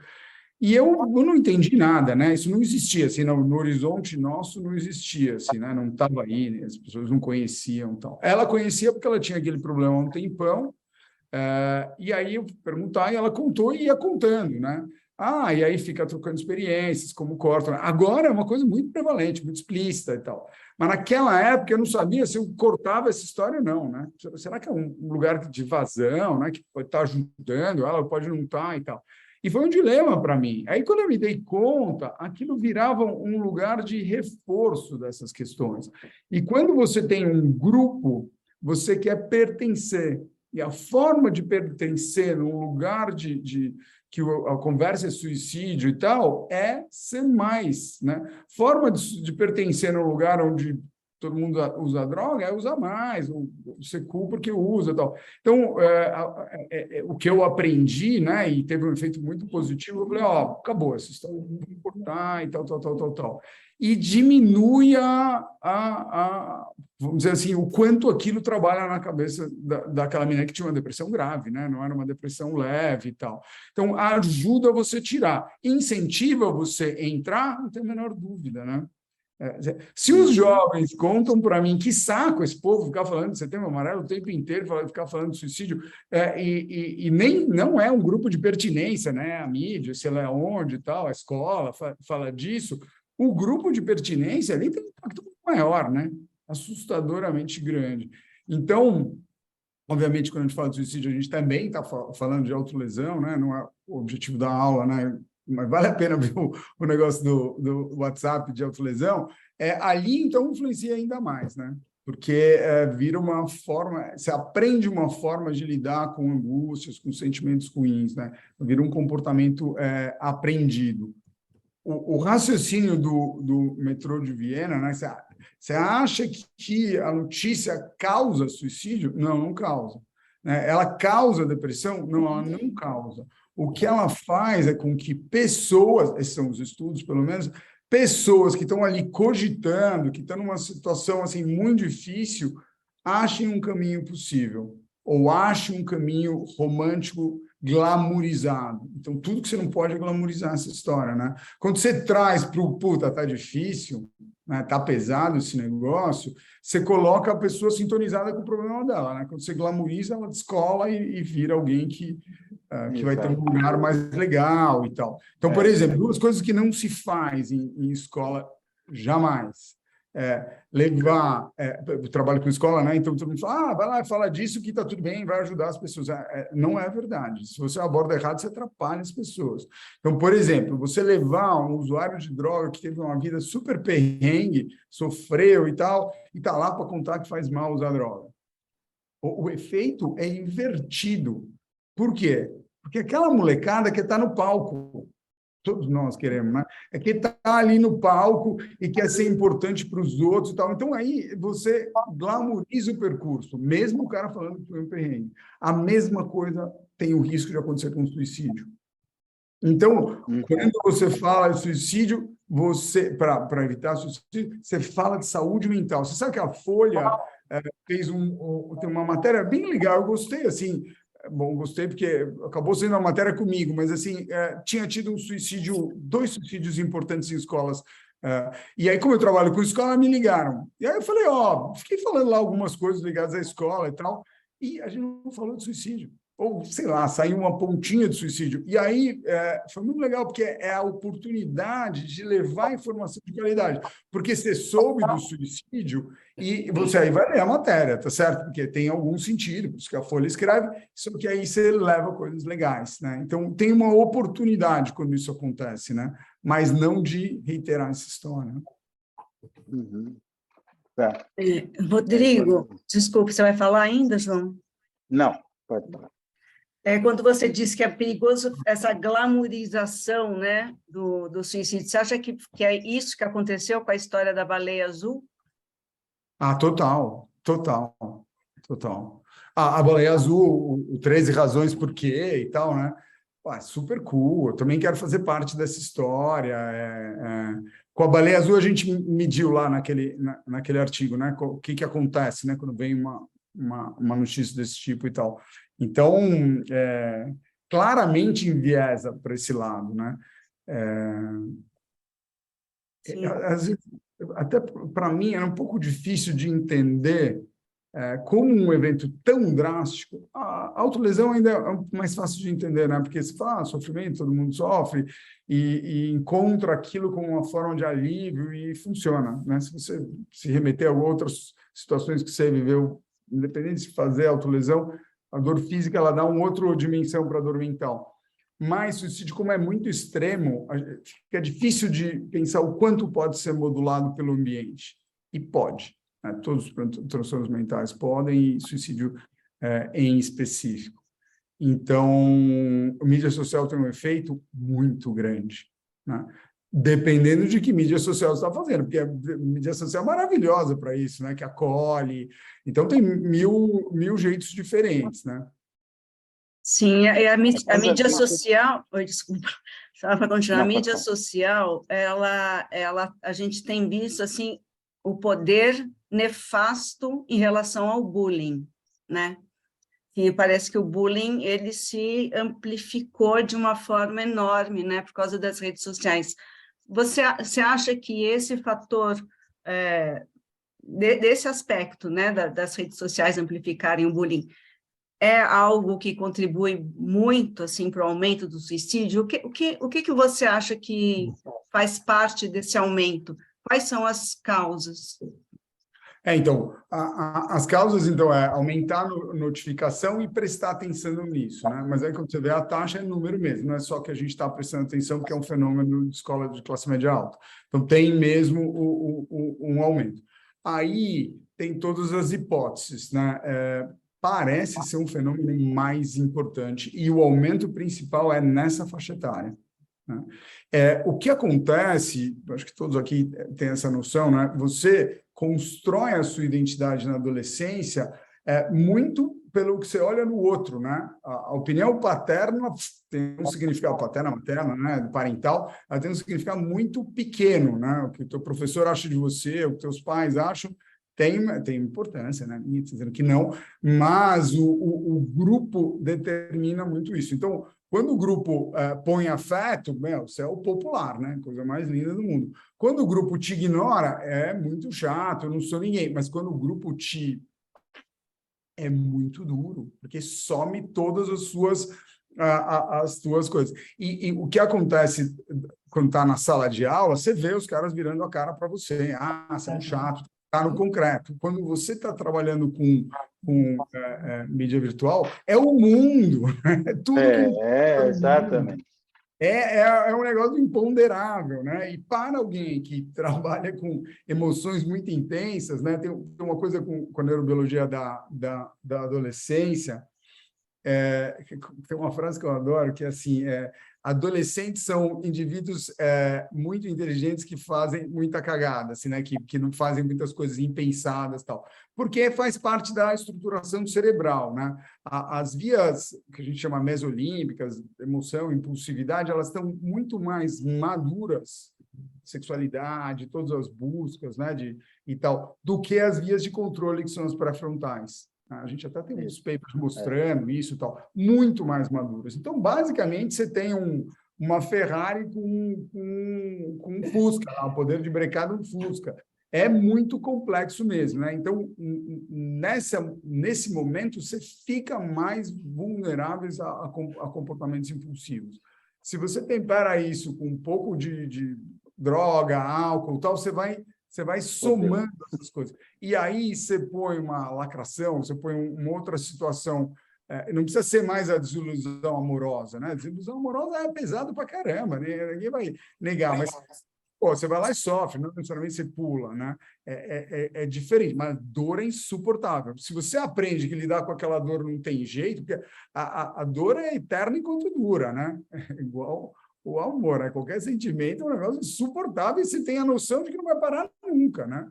E eu não entendi nada, né? Isso não existia, assim, no horizonte nosso não existia, assim, né? Não estava aí, né? As pessoas não conheciam, tal. Ela conhecia porque ela tinha aquele problema há um tempão, e aí eu perguntar, e ela contou e ia contando, né? E aí fica trocando experiências, como cortam. Agora é uma coisa muito prevalente, muito explícita e tal. Mas naquela época eu não sabia se eu cortava essa história ou não, né? Será que é um lugar de vazão, né? Que pode estar ajudando, ela pode não estar e tal. E foi um dilema para mim. Aí, quando eu me dei conta, aquilo virava um lugar de reforço dessas questões. E quando você tem um grupo, você quer pertencer. E a forma de pertencer num lugar que a conversa é suicídio e tal, é ser mais, né? Forma de pertencer num lugar onde todo mundo usa droga, é usar mais, você culpa porque usa e tal. Então, o que eu aprendi, né, e teve um efeito muito positivo, eu falei, acabou essa história, não vou importar e tal. E diminui vamos dizer assim, o quanto aquilo trabalha na cabeça daquela menina que tinha uma depressão grave, né? Não era uma depressão leve e tal. Então, ajuda você tirar. Incentiva você entrar, não tem a menor dúvida, né? Se os jovens contam para mim que saco esse povo ficar falando de Setembro Amarelo o tempo inteiro, ficar falando de suicídio, e nem não é um grupo de pertinência, né? A mídia, sei lá onde e tal, a escola fala disso, o grupo de pertinência ali tem um impacto muito maior, né? Assustadoramente grande. Então, obviamente, quando a gente fala de suicídio, a gente também está falando de autolesão, né? Não é o objetivo da aula, né? Mas vale a pena ver o negócio do WhatsApp de autolesão, ali, então, influencia ainda mais, né? Porque vira uma forma, você aprende uma forma de lidar com angústias, com sentimentos ruins, né? Vira um comportamento aprendido. O raciocínio do metrô de Viena, né? Você acha que a notícia causa suicídio? Não, não causa. Né? Ela causa depressão? Não, ela não causa. O que ela faz é com que pessoas, esses são os estudos pelo menos, pessoas que estão ali cogitando, que estão numa situação assim muito difícil, achem um caminho possível, ou achem um caminho romântico glamourizado. Então, tudo que você não pode é glamourizar essa história, né? Quando você traz para o puta, tá difícil, né? Tá pesado esse negócio, você coloca a pessoa sintonizada com o problema dela, né? Quando você glamouriza, ela descola e vira alguém que vai ter um lugar mais legal e tal. Então, por exemplo, duas coisas que não se faz em escola jamais. Levar o trabalho com escola, né? Então todo mundo fala, vai lá, fala disso que está tudo bem, vai ajudar as pessoas. Não é verdade. Se você aborda errado, você atrapalha as pessoas. Então, por exemplo, você levar um usuário de droga que teve uma vida super perrengue, sofreu e tal, e está lá para contar que faz mal usar droga. O efeito é invertido. Por quê? Porque aquela molecada que está no palco, todos nós queremos, né? É que está ali no palco e quer ser importante para os outros e tal. Então, aí você glamouriza o percurso, mesmo o cara falando que foi um perrengue. A mesma coisa tem o risco de acontecer com o suicídio. Então, quando você fala de suicídio, para evitar suicídio, você fala de saúde mental. Você sabe que a Folha fez tem uma matéria bem legal, eu gostei, assim, bom, gostei porque acabou sendo uma matéria comigo, mas assim, tinha tido dois suicídios importantes em escolas. E aí, como eu trabalho com escola, me ligaram. E aí eu falei, fiquei falando lá algumas coisas ligadas à escola e tal, e a gente não falou de suicídio. Ou, sei lá, saiu uma pontinha de suicídio. E aí foi muito legal, porque é a oportunidade de levar informação de qualidade. Porque você soube do suicídio e você aí vai ler a matéria, tá certo? Porque tem algum sentido, por isso que a Folha escreve, só que aí você leva coisas legais, né? Então, tem uma oportunidade quando isso acontece, né? Mas não de reiterar essa história. Uhum. Tá. Rodrigo, desculpe, você vai falar ainda, João? Não, pode falar. Quando você disse que é perigoso essa glamourização, né, do suicídio, você acha que é isso que aconteceu com a história da baleia azul? Total. A baleia azul, o 13 razões por quê e tal, né? Super cool, eu também quero fazer parte dessa história. Com a baleia azul, a gente mediu lá naquele artigo, né? O que acontece, né? Quando vem uma notícia desse tipo e tal. Então, claramente enviesa para esse lado, né? Às vezes, até para mim era um pouco difícil de entender como um evento tão drástico. A autolesão ainda é mais fácil de entender, né? Porque se fala sofrimento, todo mundo sofre, e encontra aquilo como uma forma de alívio e funciona, né? Se você se remeter a outras situações que você viveu, independente de fazer autolesão, a dor física ela dá uma outra dimensão para a dor mental. Mas o suicídio, como é muito extremo, fica difícil de pensar o quanto pode ser modulado pelo ambiente. E pode. Né? Todos os transtornos mentais podem, e suicídio em específico. Então, a mídia social tem um efeito muito grande, né? Dependendo de que mídia social você está fazendo, porque a mídia social é maravilhosa para isso, né? Que acolhe. Então, tem mil jeitos diferentes, né? Sim, a mídia social... Oi, desculpa, só para continuar. A mídia social, a gente tem visto, assim, o poder nefasto em relação ao bullying, né? E parece que o bullying, ele se amplificou de uma forma enorme, né? Por causa das redes sociais. Você acha que esse fator, desse aspecto, né, das redes sociais amplificarem o bullying, é algo que contribui muito, assim, para o aumento do suicídio? O que você acha que faz parte desse aumento? Quais são as causas? Então, as causas, então, é aumentar a notificação e prestar atenção nisso, né? Mas aí, quando você vê a taxa, é número mesmo, não é só que a gente está prestando atenção, porque é um fenômeno de escola de classe média alta. Então, tem mesmo um aumento. Aí, tem todas as hipóteses, né? Parece ser um fenômeno mais importante, e o aumento principal é nessa faixa etária. Né? O que acontece, acho que todos aqui têm essa noção, né? Você constrói a sua identidade na adolescência muito pelo que você olha no outro, né? A opinião paterna tem um significado, paterna, materna, né? Parental, ela tem um significado muito pequeno, né? O que o teu professor acha de você, o que teus pais acham, tem importância, né? Ninguém está dizendo que não, mas o grupo determina muito isso. Então, quando o grupo põe afeto, você é o popular, né? Coisa mais linda do mundo. Quando o grupo te ignora, é muito chato, eu não sou ninguém. Mas quando o grupo é muito duro, porque some todas as suas coisas. E o que acontece quando está na sala de aula, você vê os caras virando a cara para você. Você é um chato. Está no concreto. Quando você está trabalhando com mídia virtual, é o mundo. É tudo exatamente. É um negócio imponderável, né? E para alguém que trabalha com emoções muito intensas, né? Tem uma coisa com a neurobiologia da adolescência, tem uma frase que eu adoro, que é assim, adolescentes são indivíduos muito inteligentes que fazem muita cagada, assim, né? Que não fazem muitas coisas impensadas e tal, porque faz parte da estruturação cerebral, né? As vias que a gente chama mesolímbicas, emoção, impulsividade, elas estão muito mais maduras, sexualidade, todas as buscas, né? E tal, do que as vias de controle, que são as pré-frontais. A gente até tem uns papers mostrando isso e tal, muito mais maduras. Então, basicamente, você tem uma Ferrari com um Fusca, o poder de brecada um Fusca. É muito complexo mesmo, né? Então, nesse momento, você fica mais vulneráveis a comportamentos impulsivos. Se você tempera isso com um pouco de droga, álcool, tal, você vai somando essas coisas. E aí você põe uma lacração, você põe uma outra situação. Não precisa ser mais a desilusão amorosa, né? A desilusão amorosa é pesado pra caramba, né? Ninguém vai negar, mas pô, você vai lá e sofre, não necessariamente você pula, né? É diferente, mas dor é insuportável. Se você aprende que lidar com aquela dor não tem jeito, porque a dor é eterna enquanto dura, né? Igual o amor, né? Qualquer sentimento é um negócio insuportável e você tem a noção de que não vai parar nunca, né?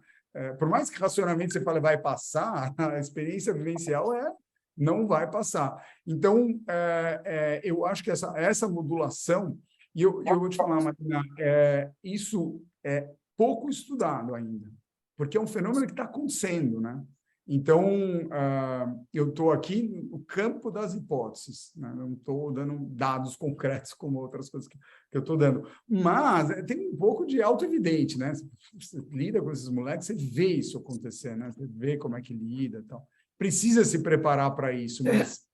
Por mais que racionalmente você fale vai passar, a experiência vivencial não vai passar. Então, eu acho que essa modulação, e eu vou te falar, Marina, isso é pouco estudado ainda, porque é um fenômeno que está acontecendo, né? Então, eu estou aqui no campo das hipóteses, né? Não estou dando dados concretos como outras coisas que eu estou dando, mas tem um pouco de auto-evidente, né? Você lida com esses moleques, você vê isso acontecer, né? Você vê como é que lida e tal. Precisa se preparar para isso, mas...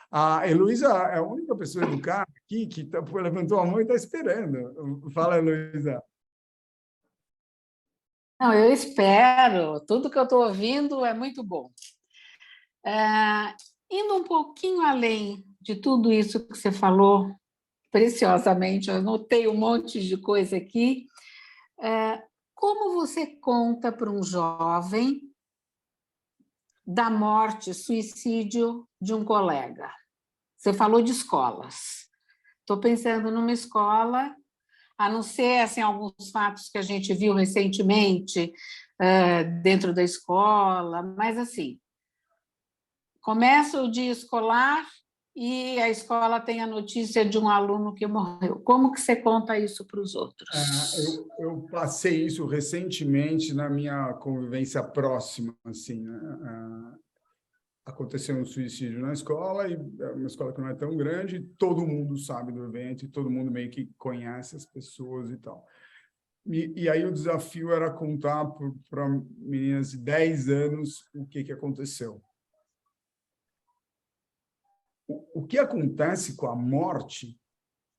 A Heloísa é a única pessoa educada aqui que levantou a mão e está esperando. Fala, Heloísa. Não, eu espero. Tudo que eu estou ouvindo é muito bom. Indo um pouquinho além de tudo isso que você falou, preciosamente, eu anotei um monte de coisa aqui. Como você conta para um jovem da morte, suicídio de um colega? Você falou de escolas. Estou pensando numa escola, a não ser assim, alguns fatos que a gente viu recentemente dentro da escola, mas assim, começa o dia escolar e a escola tem a notícia de um aluno que morreu. Como que você conta isso para os outros? Eu passei isso recentemente na minha convivência próxima, assim, né? Aconteceu um suicídio na escola, e é uma escola que não é tão grande, todo mundo sabe do evento, e todo mundo meio que conhece as pessoas e tal. E aí o desafio era contar para meninas de 10 anos o que aconteceu. O que acontece com a morte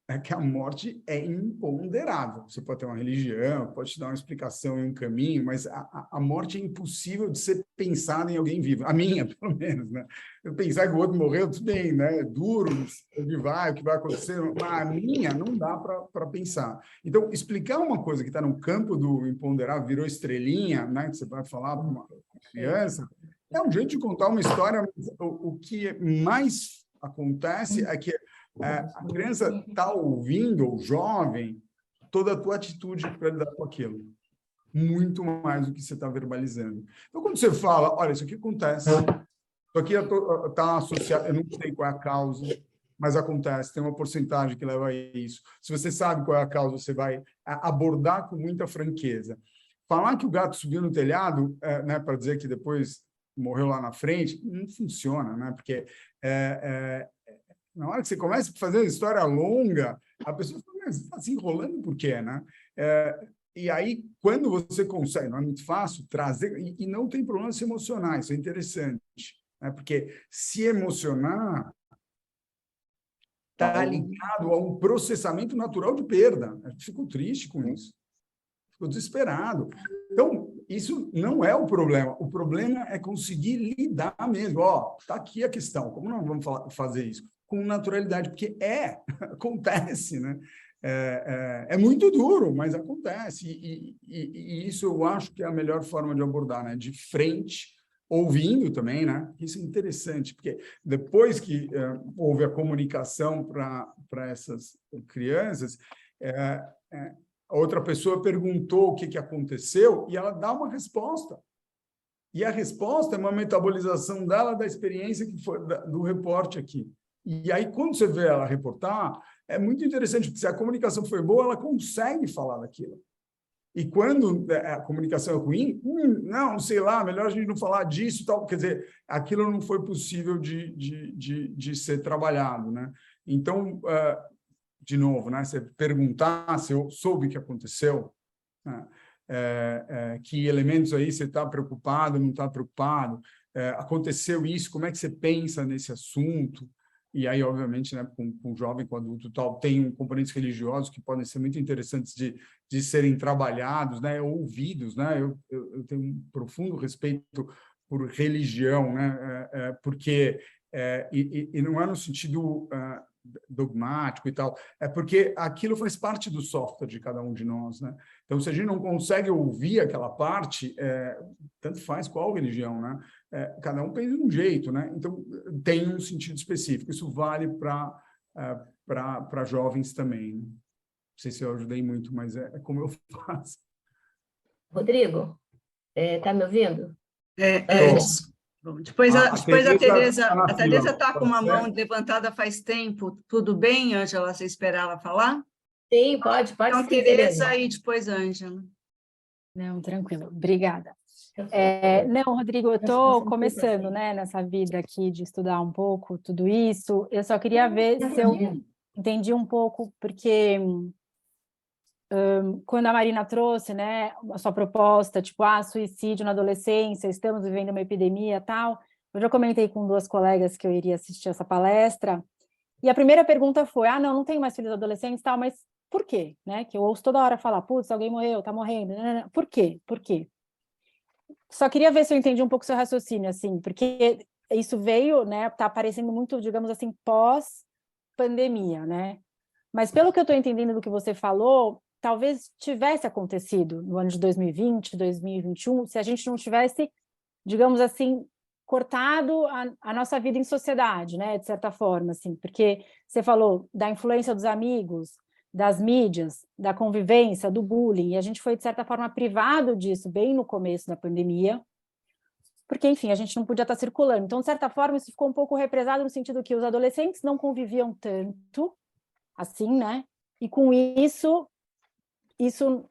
é que a morte é imponderável. Você pode ter uma religião, pode te dar uma explicação e um caminho, mas a morte é impossível de ser pensada em alguém vivo. A minha, pelo menos, né? Eu pensar que o outro morreu, tudo bem, né? É duro, o que vai acontecer, mas a minha não dá para pensar. Então, explicar uma coisa que está no campo do imponderável, virou estrelinha, né? Que você vai falar para uma criança, é um jeito de contar uma história. O que mais acontece é que a criança está ouvindo, o jovem, toda a tua atitude para lidar com aquilo. Muito mais do que você está verbalizando. Então, quando você fala, olha, isso aqui acontece, isso aqui está associado, eu não sei qual é a causa, mas acontece, tem uma porcentagem que leva a isso. Se você sabe qual é a causa, você vai abordar com muita franqueza. Falar que o gato subiu no telhado, né, para dizer que depois morreu lá na frente, não funciona, né? Porque na hora que você começa a fazer uma história longa, a pessoa fala, mas você está se enrolando por quê, né? E aí, quando você consegue, não é muito fácil, trazer, e não tem problema se emocionar, isso é interessante, né? Porque se emocionar está ligado a um processamento natural de perda. A gente ficou triste com isso, ficou desesperado. Então, isso não é o problema é conseguir lidar mesmo. Está aqui a questão, como nós vamos fazer isso? Com naturalidade, porque acontece, né? É muito duro, mas acontece, e isso eu acho que é a melhor forma de abordar, né? De frente, ouvindo também, né? Isso é interessante, porque depois que houve a comunicação para essas crianças, a outra pessoa perguntou o que aconteceu e ela dá uma resposta. E a resposta é uma metabolização dela da experiência que foi do reporte aqui. E aí, quando você vê ela reportar, é muito interessante, porque se a comunicação foi boa, ela consegue falar daquilo. E quando a comunicação é ruim, não, sei lá, melhor a gente não falar disso, tal. Quer dizer, aquilo não foi possível de ser trabalhado, né? Então, de novo, né? Você perguntar se eu soube o que aconteceu, né? Que elementos aí você está preocupado, não está preocupado, aconteceu isso, como é que você pensa nesse assunto? E aí, obviamente, né, com jovem, com adulto, tal, tem componentes religiosos que podem ser muito interessantes de serem trabalhados, né, ouvidos, né? Eu tenho um profundo respeito por religião, né? Porque e não é no sentido dogmático e tal, é porque aquilo faz parte do software de cada um de nós, né? Então, se a gente não consegue ouvir aquela parte, tanto faz qual religião, né? Cada um pensa de um jeito, né? Então, tem um sentido específico. Isso vale para jovens também. Não sei se eu ajudei muito, mas é como eu faço. Rodrigo, está me ouvindo? Bom, depois a Tereza está com uma mão levantada faz tempo. Tudo bem, Ângela? Você espera ela falar? Sim, pode então, sim, Tereza e depois Ângela. Não, tranquilo. Obrigada. Não, Rodrigo, eu estou começando, né, nessa vida aqui de estudar um pouco tudo isso. Eu só queria ver se eu entendi um pouco, porque quando a Marina trouxe, né, a sua proposta, tipo, suicídio na adolescência, estamos vivendo uma epidemia e tal, eu já comentei com 2 colegas que eu iria assistir essa palestra, e a primeira pergunta foi, não tenho mais filhos adolescentes e tal, mas por quê? Né? Que eu ouço toda hora falar, putz, alguém morreu, tá morrendo, por quê? Por quê? Só queria ver se eu entendi um pouco o seu raciocínio, assim, porque isso veio, né, tá aparecendo muito, digamos assim, pós-pandemia, né? Mas pelo que eu estou entendendo do que você falou, talvez tivesse acontecido no ano de 2020, 2021, se a gente não tivesse, digamos assim, cortado a nossa vida em sociedade, né, de certa forma, assim, porque você falou da influência dos amigos, das mídias, da convivência, do bullying, e a gente foi, de certa forma, privado disso bem no começo da pandemia, porque, enfim, a gente não podia estar circulando. Então, de certa forma, isso ficou um pouco represado no sentido que os adolescentes não conviviam tanto, assim, né, e com isso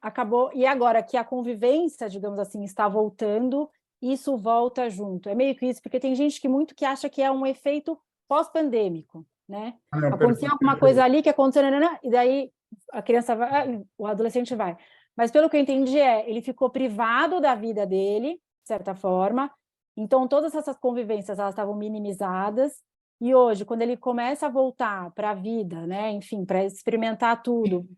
acabou, e agora que a convivência, digamos assim, está voltando, isso volta junto. É meio que isso, porque tem gente que acha que é um efeito pós-pandêmico, né? Aconteceu alguma coisa ali que aconteceu, e daí a criança vai, o adolescente vai. Mas pelo que eu entendi ele ficou privado da vida dele, de certa forma, então todas essas convivências, elas estavam minimizadas, e hoje, quando ele começa a voltar para a vida, né, enfim, para experimentar tudo,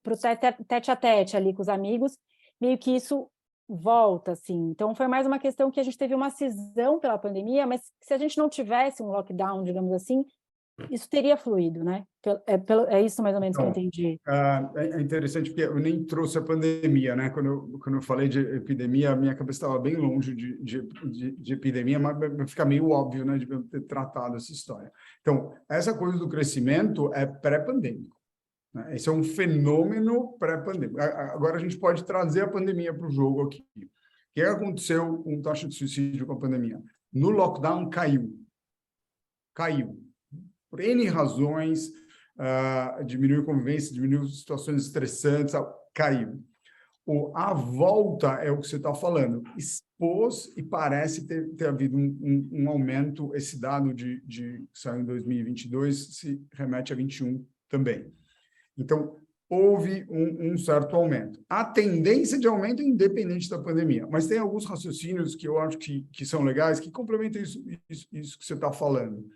para o tete-a-tete ali com os amigos, meio que isso volta, assim. Então, foi mais uma questão que a gente teve uma cisão pela pandemia, mas se a gente não tivesse um lockdown, digamos assim, isso teria fluído, né? É isso mais ou menos que eu entendi. É interessante, porque eu nem trouxe a pandemia, né? Quando eu falei de epidemia, a minha cabeça estava bem longe de epidemia, mas fica meio óbvio, né, de eu ter tratado essa história. Então, essa coisa do crescimento é pré-pandêmico. Né? Esse é um fenômeno pré-pandêmico. Agora, a gente pode trazer a pandemia para o jogo aqui. O que aconteceu com a taxa de suicídio com a pandemia? No lockdown, caiu. Por N razões, diminuiu a convivência, diminuiu situações estressantes, caiu. A volta é o que você está falando. Expôs e parece ter havido um aumento. Esse dado que saiu em 2022 se remete a 21 também. Então, houve um certo aumento. A tendência de aumento é independente da pandemia, mas tem alguns raciocínios que eu acho que são legais, que complementam isso que você está falando.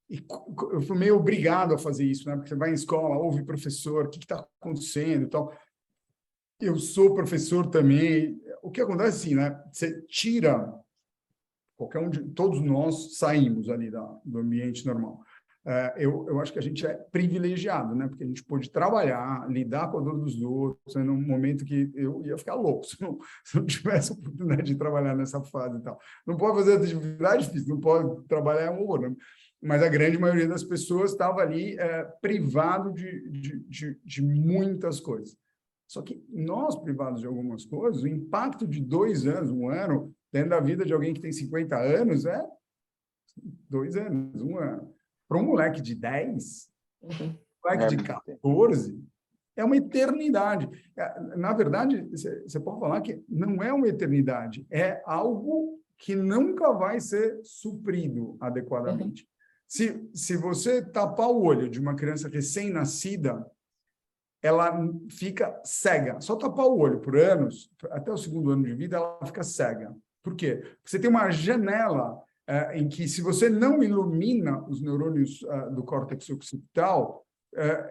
E eu fui meio obrigado a fazer isso, né? Porque você vai em escola, ouve professor, o que está acontecendo e tal. Eu sou professor também. O que acontece assim, né? Você tira todos nós saímos ali do ambiente normal. Eu acho que a gente é privilegiado, né? Porque a gente pôde trabalhar, lidar com a dor dos outros, num momento que eu ia ficar louco se não tivesse a oportunidade de trabalhar nessa fase e tal. Não pode fazer atividade física, não pode trabalhar um horror, né? Mas a grande maioria das pessoas estava ali privado de muitas coisas. Só que nós, privados de algumas coisas, o impacto de 2 anos, 1 ano, dentro da vida de alguém que tem 50 anos, é 2 anos, 1 ano. Para um moleque de 10, moleque de 14, É uma eternidade. Na verdade, você pode falar que não é uma eternidade, é algo que nunca vai ser suprido adequadamente. Se você tapar o olho de uma criança recém-nascida, ela fica cega. Só tapar o olho por anos, até o 2º ano de vida, ela fica cega. Por quê? Porque você tem uma janela em que, se você não ilumina os neurônios do córtex occipital,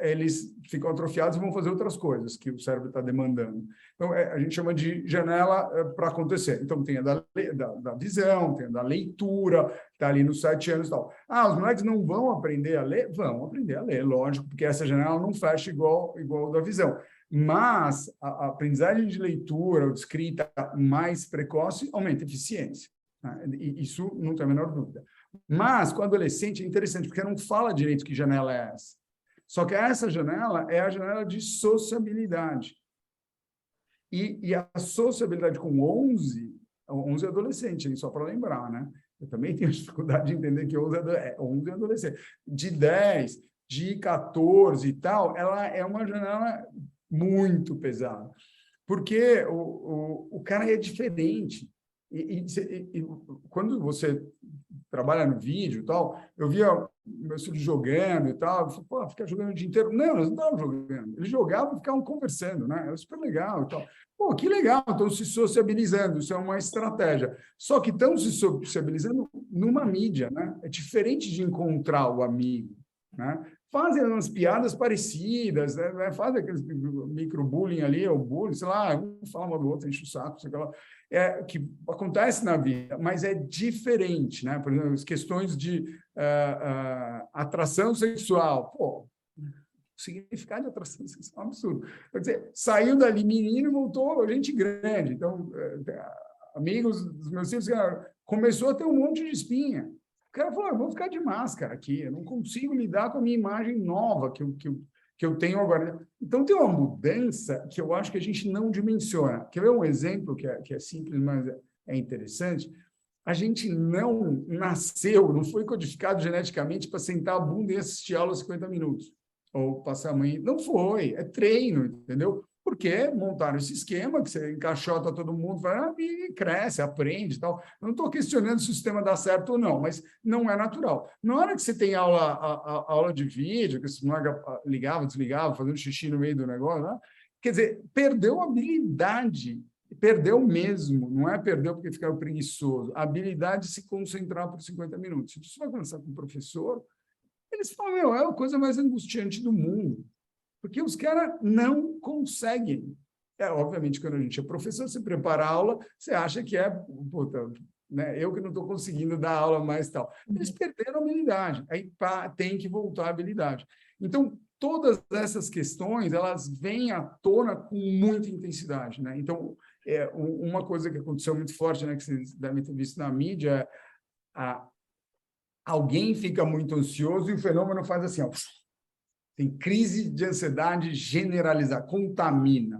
eles ficam atrofiados e vão fazer outras coisas que o cérebro está demandando. Então, a gente chama de janela para acontecer. Então, tem a da visão, tem a da leitura, que está ali nos 7 anos e tal. Os moleques não vão aprender a ler? Vão aprender a ler, lógico, porque essa janela não fecha igual da visão. Mas a aprendizagem de leitura ou de escrita mais precoce aumenta a eficiência. Né? E isso não tem a menor dúvida. Mas, com o adolescente, é interessante, porque não fala direito que janela é essa. Só que essa janela é a janela de sociabilidade. E a sociabilidade com 11 é adolescente, hein? Só para lembrar, né? Eu também tenho dificuldade de entender que 11 é adolescente. De 10, de 14 e tal, ela é uma janela muito pesada. Porque o cara é diferente. E quando você trabalha no vídeo e tal, eu via meus filhos jogando e tal, eu falei, pô, fica jogando o dia inteiro. Não, eles não estavam jogando. Eles jogavam e ficavam conversando, né? Era super legal e tal. Pô, que legal, estão se sociabilizando, isso é uma estratégia. Só que estão se sociabilizando numa mídia, né? É diferente de encontrar o amigo, né? Fazem umas piadas parecidas, né? Fazem aqueles microbullying ali, ou bullying, sei lá, um fala mal do outro, enche o saco, sei lá. Que acontece na vida, mas é diferente, né? Por exemplo, as questões de atração sexual. Pô, o significado de atração sexual é um absurdo. Quer dizer, saiu dali menino e voltou gente grande. Então, amigos dos meus filhos, começou a ter um monte de espinha. O cara falou, eu vou ficar de máscara aqui, eu não consigo lidar com a minha imagem nova que eu tenho agora. Então, tem uma mudança que eu acho que a gente não dimensiona. Quer ver um exemplo que é simples, mas é interessante? A gente não nasceu, não foi codificado geneticamente para sentar a bunda e assistir aula 50 minutos, ou passar a manhã. Não foi, é treino, entendeu? Porque montaram esse esquema que você encaixota todo mundo e cresce, aprende e tal. Eu não estou questionando se o sistema dá certo ou não, mas não é natural. Na hora que você tem aula de vídeo, que você ligava, desligava, fazendo xixi no meio do negócio, né? Quer dizer, perdeu a habilidade, perdeu mesmo, não é perdeu porque ficava preguiçoso, a habilidade de se concentrar por 50 minutos. Se você vai conversar com o professor, eles falam, é a coisa mais angustiante do mundo. Porque os caras não conseguem. Obviamente, quando a gente é professor, você prepara a aula, você acha que puta, né, eu que não estou conseguindo dar aula mais tal. Eles perderam a habilidade, aí tem que voltar a habilidade. Então, todas essas questões, elas vêm à tona com muita intensidade. Né? Então, uma coisa que aconteceu muito forte, né, que vocês devem ter visto na mídia, alguém fica muito ansioso e o fenômeno faz assim, ó, tem crise de ansiedade generalizada, contamina.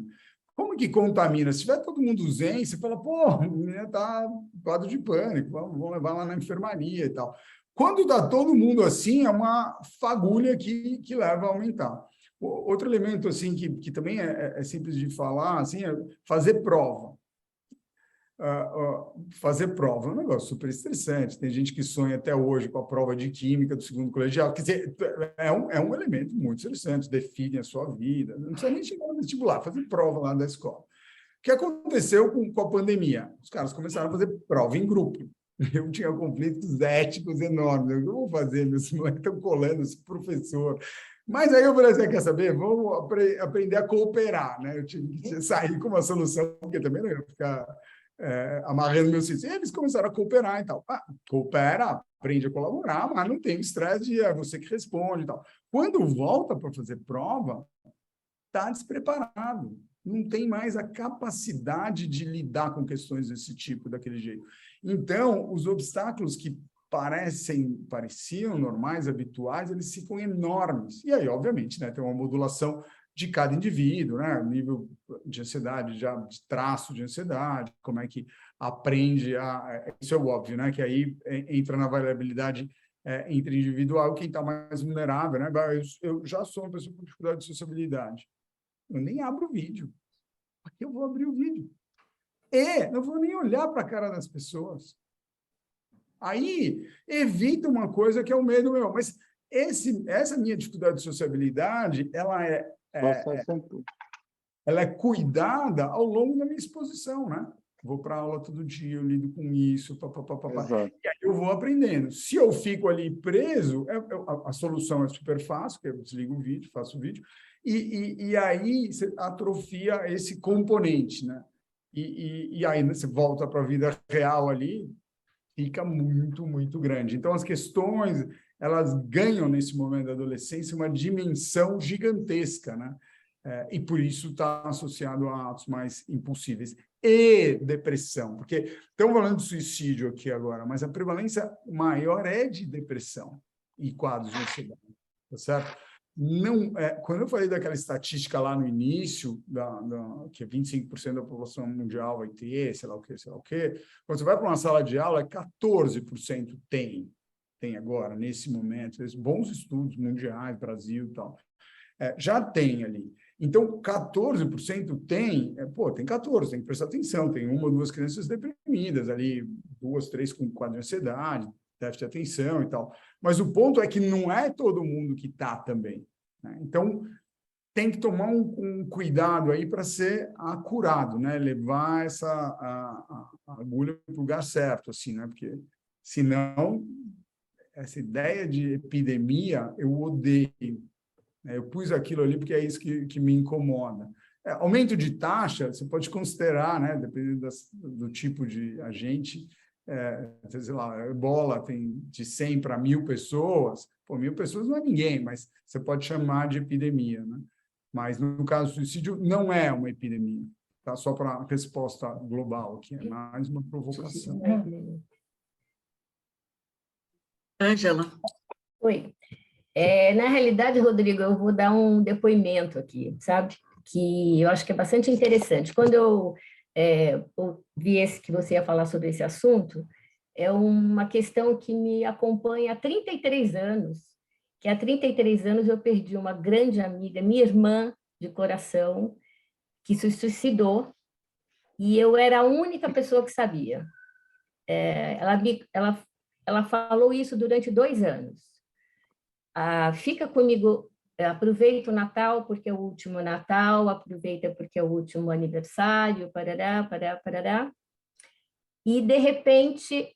Como que contamina? Se tiver todo mundo zen, você fala, pô, a menina está em quadro de pânico, vamos levar lá na enfermaria e tal. Quando está todo mundo assim, é uma fagulha que leva a aumentar. Outro elemento assim que também é simples de falar assim, é fazer prova. Fazer prova é um negócio super estressante. Tem gente que sonha até hoje com a prova de química do 2º colegial. Quer dizer, é um elemento muito estressante, define a sua vida. Não precisa nem chegar no vestibular, fazer prova lá da escola. O que aconteceu com a pandemia? Os caras começaram a fazer prova em grupo. Eu tinha conflitos éticos enormes. Eu vou fazer, meus moleques estão colando esse professor. Mas aí eu falei assim, quer saber? Vamos aprender a cooperar. Né? Eu tive que sair com uma solução, porque também não ia ficar amarrando meus filhos. Eles começaram a cooperar e tal. Coopera, aprende a colaborar, mas não tem o estresse de você que responde e tal. Quando volta para fazer prova, está despreparado. Não tem mais a capacidade de lidar com questões desse tipo, daquele jeito. Então, os obstáculos que pareciam normais, habituais, eles ficam enormes. E aí, obviamente, né, tem uma modulação de cada indivíduo, né? Nível de ansiedade, já de traço de ansiedade, como é que aprende isso é óbvio, né? Que aí entra na variabilidade entre individual, quem está mais vulnerável, né? Eu já sou uma pessoa com dificuldade de sociabilidade. eu nem abro o vídeo. Para que eu vou abrir o vídeo? E não vou nem olhar para a cara das pessoas. Aí, evita uma coisa que é o medo meu. Mas essa minha dificuldade de sociabilidade, ela é cuidada ao longo da minha exposição, né? Vou para aula todo dia, eu lido com isso, e aí eu vou aprendendo. Se eu fico ali preso, a solução é super fácil, que eu desligo o vídeo, faço o vídeo, e aí você atrofia esse componente, né? E aí você volta para a vida real ali, fica muito, muito grande. Então, as questões, elas ganham, nesse momento da adolescência, uma dimensão gigantesca, né? E por isso está associado a atos mais impulsíveis. E depressão, porque estamos falando de suicídio aqui agora, mas a prevalência maior é de depressão e quadros de ansiedade, tá certo? Não, quando eu falei daquela estatística lá no início, que 25% da população mundial vai ter, sei lá o quê, quando você vai para uma sala de aula, 14% tem agora, nesse momento, esses bons estudos mundiais, Brasil e tal, já tem ali. Então, 14% tem 14, tem que prestar atenção, tem 1 ou 2 crianças deprimidas ali, 2, 3 com quadro de ansiedade, déficit de atenção e tal. Mas o ponto é que não é todo mundo que está também, né? Então, tem que tomar um cuidado aí para ser acurado, né? Levar a agulha para o lugar certo, assim, né? Porque, senão, essa ideia de epidemia, eu odeio. Eu pus aquilo ali porque é isso que me incomoda. Aumento de taxa, você pode considerar, né, dependendo do tipo de agente, sei lá, ebola tem de 100 para 1.000 pessoas, 1.000 pessoas não é ninguém, mas você pode chamar de epidemia, né? Mas, no caso do suicídio, não é uma epidemia, tá? Só para a resposta global, que é mais uma provocação. Ângela. Oi. Na realidade, Rodrigo, eu vou dar um depoimento aqui, sabe? Que eu acho que é bastante interessante. Quando eu vi que você ia falar sobre esse assunto, é uma questão que me acompanha há 33 anos, que há 33 anos eu perdi uma grande amiga, minha irmã de coração, que se suicidou, e eu era a única pessoa que sabia. Ela falou isso durante 2 anos. Fica comigo, aproveita o Natal porque é o último Natal, aproveita porque é o último aniversário, parará, parará, parará. E, de repente,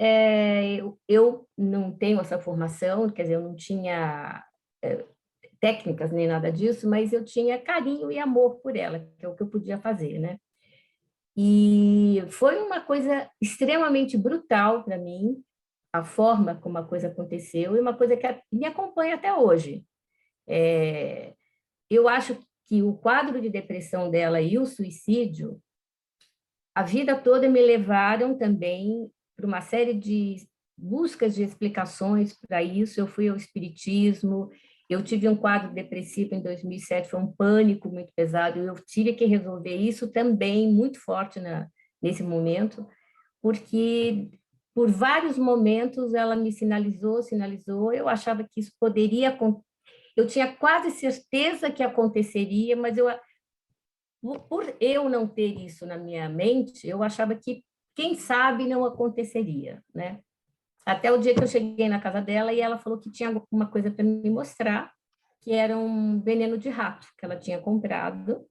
eu não tenho essa formação, quer dizer, eu não tinha técnicas nem nada disso, mas eu tinha carinho e amor por ela, que é o que eu podia fazer, né? E foi uma coisa extremamente brutal para mim, a forma como a coisa aconteceu, e uma coisa que me acompanha até hoje. Eu acho que o quadro de depressão dela e o suicídio, a vida toda me levaram também para uma série de buscas de explicações para isso. Eu fui ao espiritismo, eu tive um quadro depressivo em 2007, foi um pânico muito pesado, eu tive que resolver isso também muito forte nesse momento, porque por vários momentos ela me sinalizou, eu achava que isso poderia acontecer, eu tinha quase certeza que aconteceria, mas por eu não ter isso na minha mente, eu achava que, quem sabe, não aconteceria, né? Até o dia que eu cheguei na casa dela e ela falou que tinha alguma coisa para me mostrar, que era um veneno de rato que ela tinha comprado.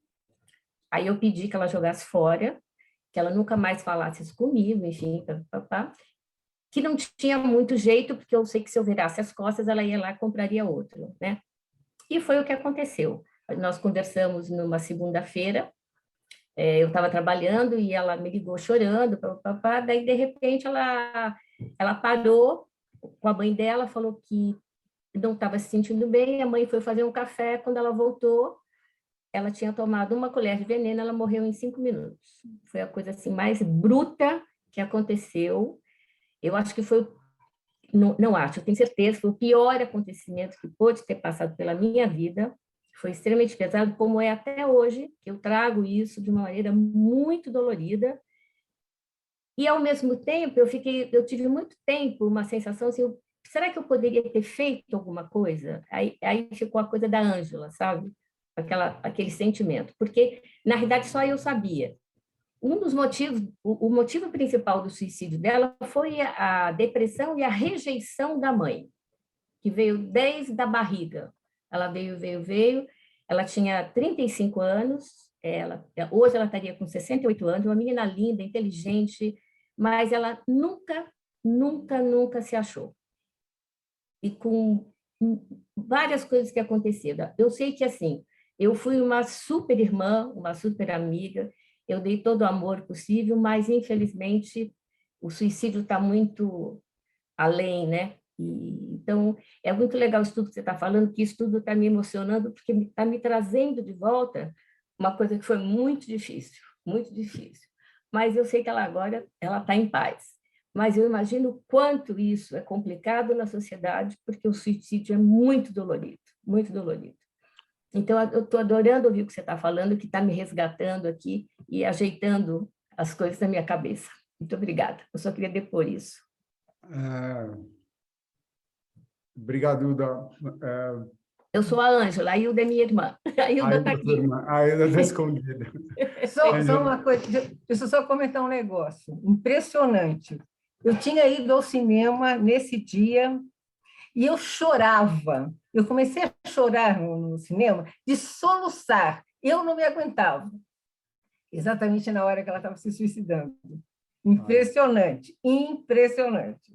Aí eu pedi que ela jogasse fora, que ela nunca mais falasse isso comigo, enfim, que não tinha muito jeito, porque eu sei que se eu virasse as costas, ela ia lá e compraria outro, né? E foi o que aconteceu. Nós conversamos numa segunda-feira, eu estava trabalhando e ela me ligou chorando, daí, de repente, ela parou com a mãe dela, falou que não estava se sentindo bem, a mãe foi fazer um café, quando ela voltou, ela tinha tomado uma colher de veneno, ela morreu em 5 minutos. Foi a coisa assim mais bruta que aconteceu. Eu acho que foi, não acho, eu tenho certeza, foi o pior acontecimento que pôde ter passado pela minha vida. Foi extremamente pesado, como é até hoje, que eu trago isso de uma maneira muito dolorida. E, ao mesmo tempo, eu tive muito tempo uma sensação assim, será que eu poderia ter feito alguma coisa? Aí ficou a coisa da Ângela, sabe? aquele sentimento, porque, na realidade, só eu sabia. Um dos motivos, o motivo principal do suicídio dela foi a depressão e a rejeição da mãe, que veio desde a barriga. Ela veio, ela tinha 35 anos, hoje ela estaria com 68 anos, uma menina linda, inteligente, mas ela nunca se achou. E com várias coisas que aconteceram. Eu sei que, assim, eu fui uma super irmã, uma super amiga, eu dei todo o amor possível, mas, infelizmente, o suicídio está muito além, né? Então, é muito legal isso tudo que você está falando, que isso tudo está me emocionando, porque está me trazendo de volta uma coisa que foi muito difícil. Mas eu sei que ela agora está em paz. Mas eu imagino o quanto isso é complicado na sociedade, porque o suicídio é muito dolorido, muito dolorido. Então, eu estou adorando ouvir o que você está falando, que está me resgatando aqui e ajeitando as coisas na minha cabeça. Muito obrigada. Eu só queria depor isso. Obrigado, Hilda. Eu sou a Ângela, a Hilda é minha irmã. A Hilda está aqui. A Hilda está escondida. Só uma coisa, deixa eu só comentar um negócio impressionante. Eu tinha ido ao cinema nesse dia e eu chorava. Eu comecei a chorar no cinema, de soluçar. Eu não me aguentava. Exatamente na hora que ela estava se suicidando. Impressionante, impressionante.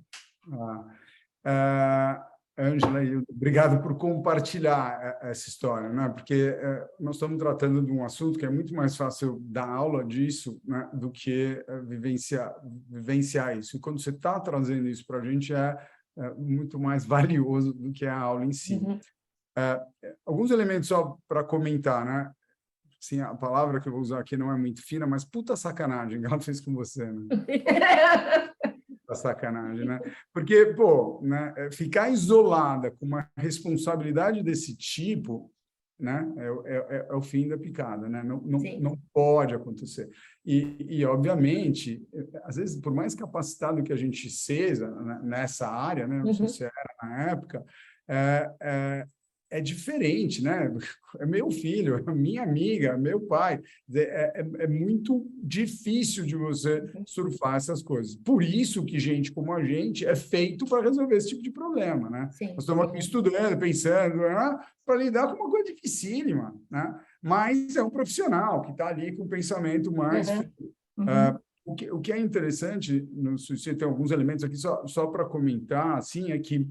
Ângela, obrigado por compartilhar essa história, né? Porque nós estamos tratando de um assunto que é muito mais fácil dar aula disso, né, do que vivenciar isso. E quando você está trazendo isso para a gente, é muito mais valioso do que a aula em si. Uhum. Alguns elementos só para comentar, né? Assim, a palavra que eu vou usar aqui não é muito fina, mas puta sacanagem que ela fez com você, né? Sacanagem, né? Porque, pô, né, ficar isolada com uma responsabilidade desse tipo, né, é o fim da picada, né? Não pode acontecer. E, obviamente, às vezes, por mais capacitado que a gente seja nessa área, né, não sei se era na época, é diferente, né? É meu filho, é minha amiga, meu pai. É muito difícil de você surfar essas coisas. Por isso que gente como a gente é feito para resolver esse tipo de problema, né? Nós estamos aqui estudando, pensando, para lidar com uma coisa dificílima, né? Mas é um profissional que está ali com o pensamento mais... O que é interessante no suicídio, tem alguns elementos aqui só para comentar, assim, é que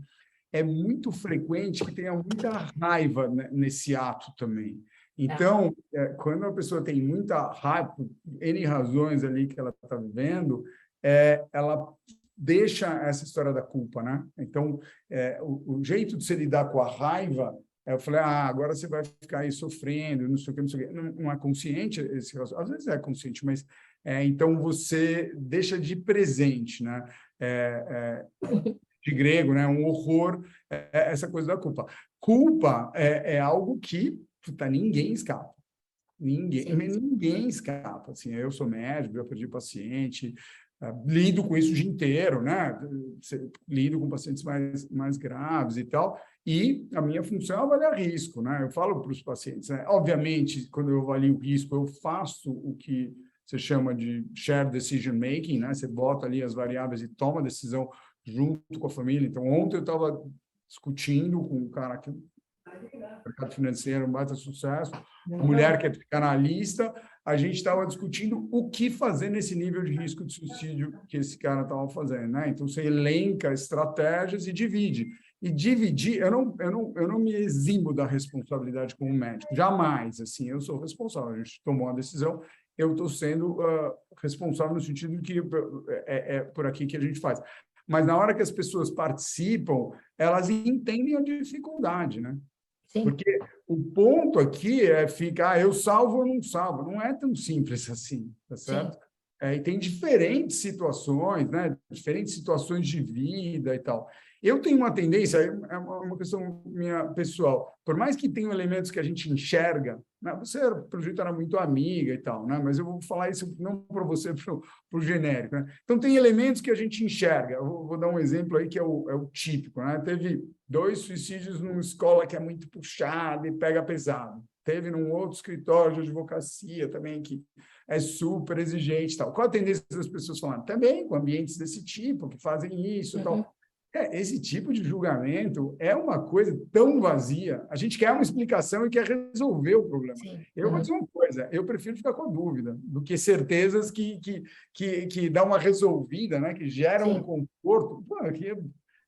é muito frequente que tenha muita raiva nesse ato também. Então, quando a pessoa tem muita raiva, por N razões ali que ela está vivendo, ela deixa essa história da culpa, né? Então, o jeito de se lidar com a raiva, eu falei, agora você vai ficar aí sofrendo, não sei o que. Não é consciente esse relacionamento. Às vezes é consciente, mas... então, você deixa de presente, né? De grego, né? Um horror, essa coisa da culpa. Culpa é algo que ninguém escapa. Ninguém escapa. Assim, eu sou médico, já perdi paciente, lido com isso o dia inteiro, né? Lido com pacientes mais graves e tal, e a minha função é avaliar risco, né? Eu falo para os pacientes, né? Obviamente, quando eu avalio o risco, eu faço o que você chama de shared decision making, né? Você bota ali as variáveis e toma a decisão junto com a família. Então, ontem eu estava discutindo com um cara aqui, mercado financeiro, um baita sucesso, mulher que é psicanalista, a gente estava discutindo o que fazer nesse nível de risco de suicídio que esse cara estava fazendo, né? Então, você elenca estratégias e divide. E dividir, eu não me eximo da responsabilidade como médico, jamais, assim, eu sou responsável, a gente tomou uma decisão, eu estou sendo responsável no sentido de que é por aqui que a gente faz. Mas na hora que as pessoas participam, elas entendem a dificuldade, né? Sim. Porque o ponto aqui é ficar, eu salvo ou não salvo. Não é tão simples assim, tá certo? E tem diferentes situações, né? Diferentes situações de vida e tal. Eu tenho uma tendência, é uma questão minha pessoal, por mais que tenham elementos que a gente enxerga, né? Você, pelo jeito, era muito amiga e tal, né? Mas eu vou falar isso não para você, para o genérico, né? Então, tem elementos que a gente enxerga. Eu vou dar um exemplo aí que é o típico, né? Teve 2 suicídios numa escola que é muito puxada e pega pesado. teve num outro escritório de advocacia também que é super exigente e tal. Qual a tendência das pessoas falando? Também com ambientes desse tipo, que fazem isso e tal. Esse tipo de julgamento é uma coisa tão vazia. A gente quer uma explicação e quer resolver o problema. Sim. Eu vou dizer uma coisa, eu prefiro ficar com dúvida do que certezas que dão uma resolvida, né? Que geram um conforto. Pô, que,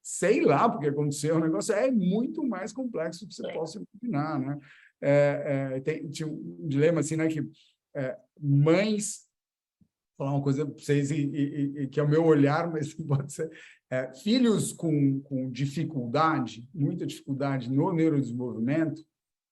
sei lá porque aconteceu, o negócio é muito mais complexo do que você possa imaginar, né? Tinha um dilema assim, né? Que mães... Vou falar uma coisa para vocês que é o meu olhar, mas pode ser... filhos com dificuldade, muita dificuldade no neurodesenvolvimento,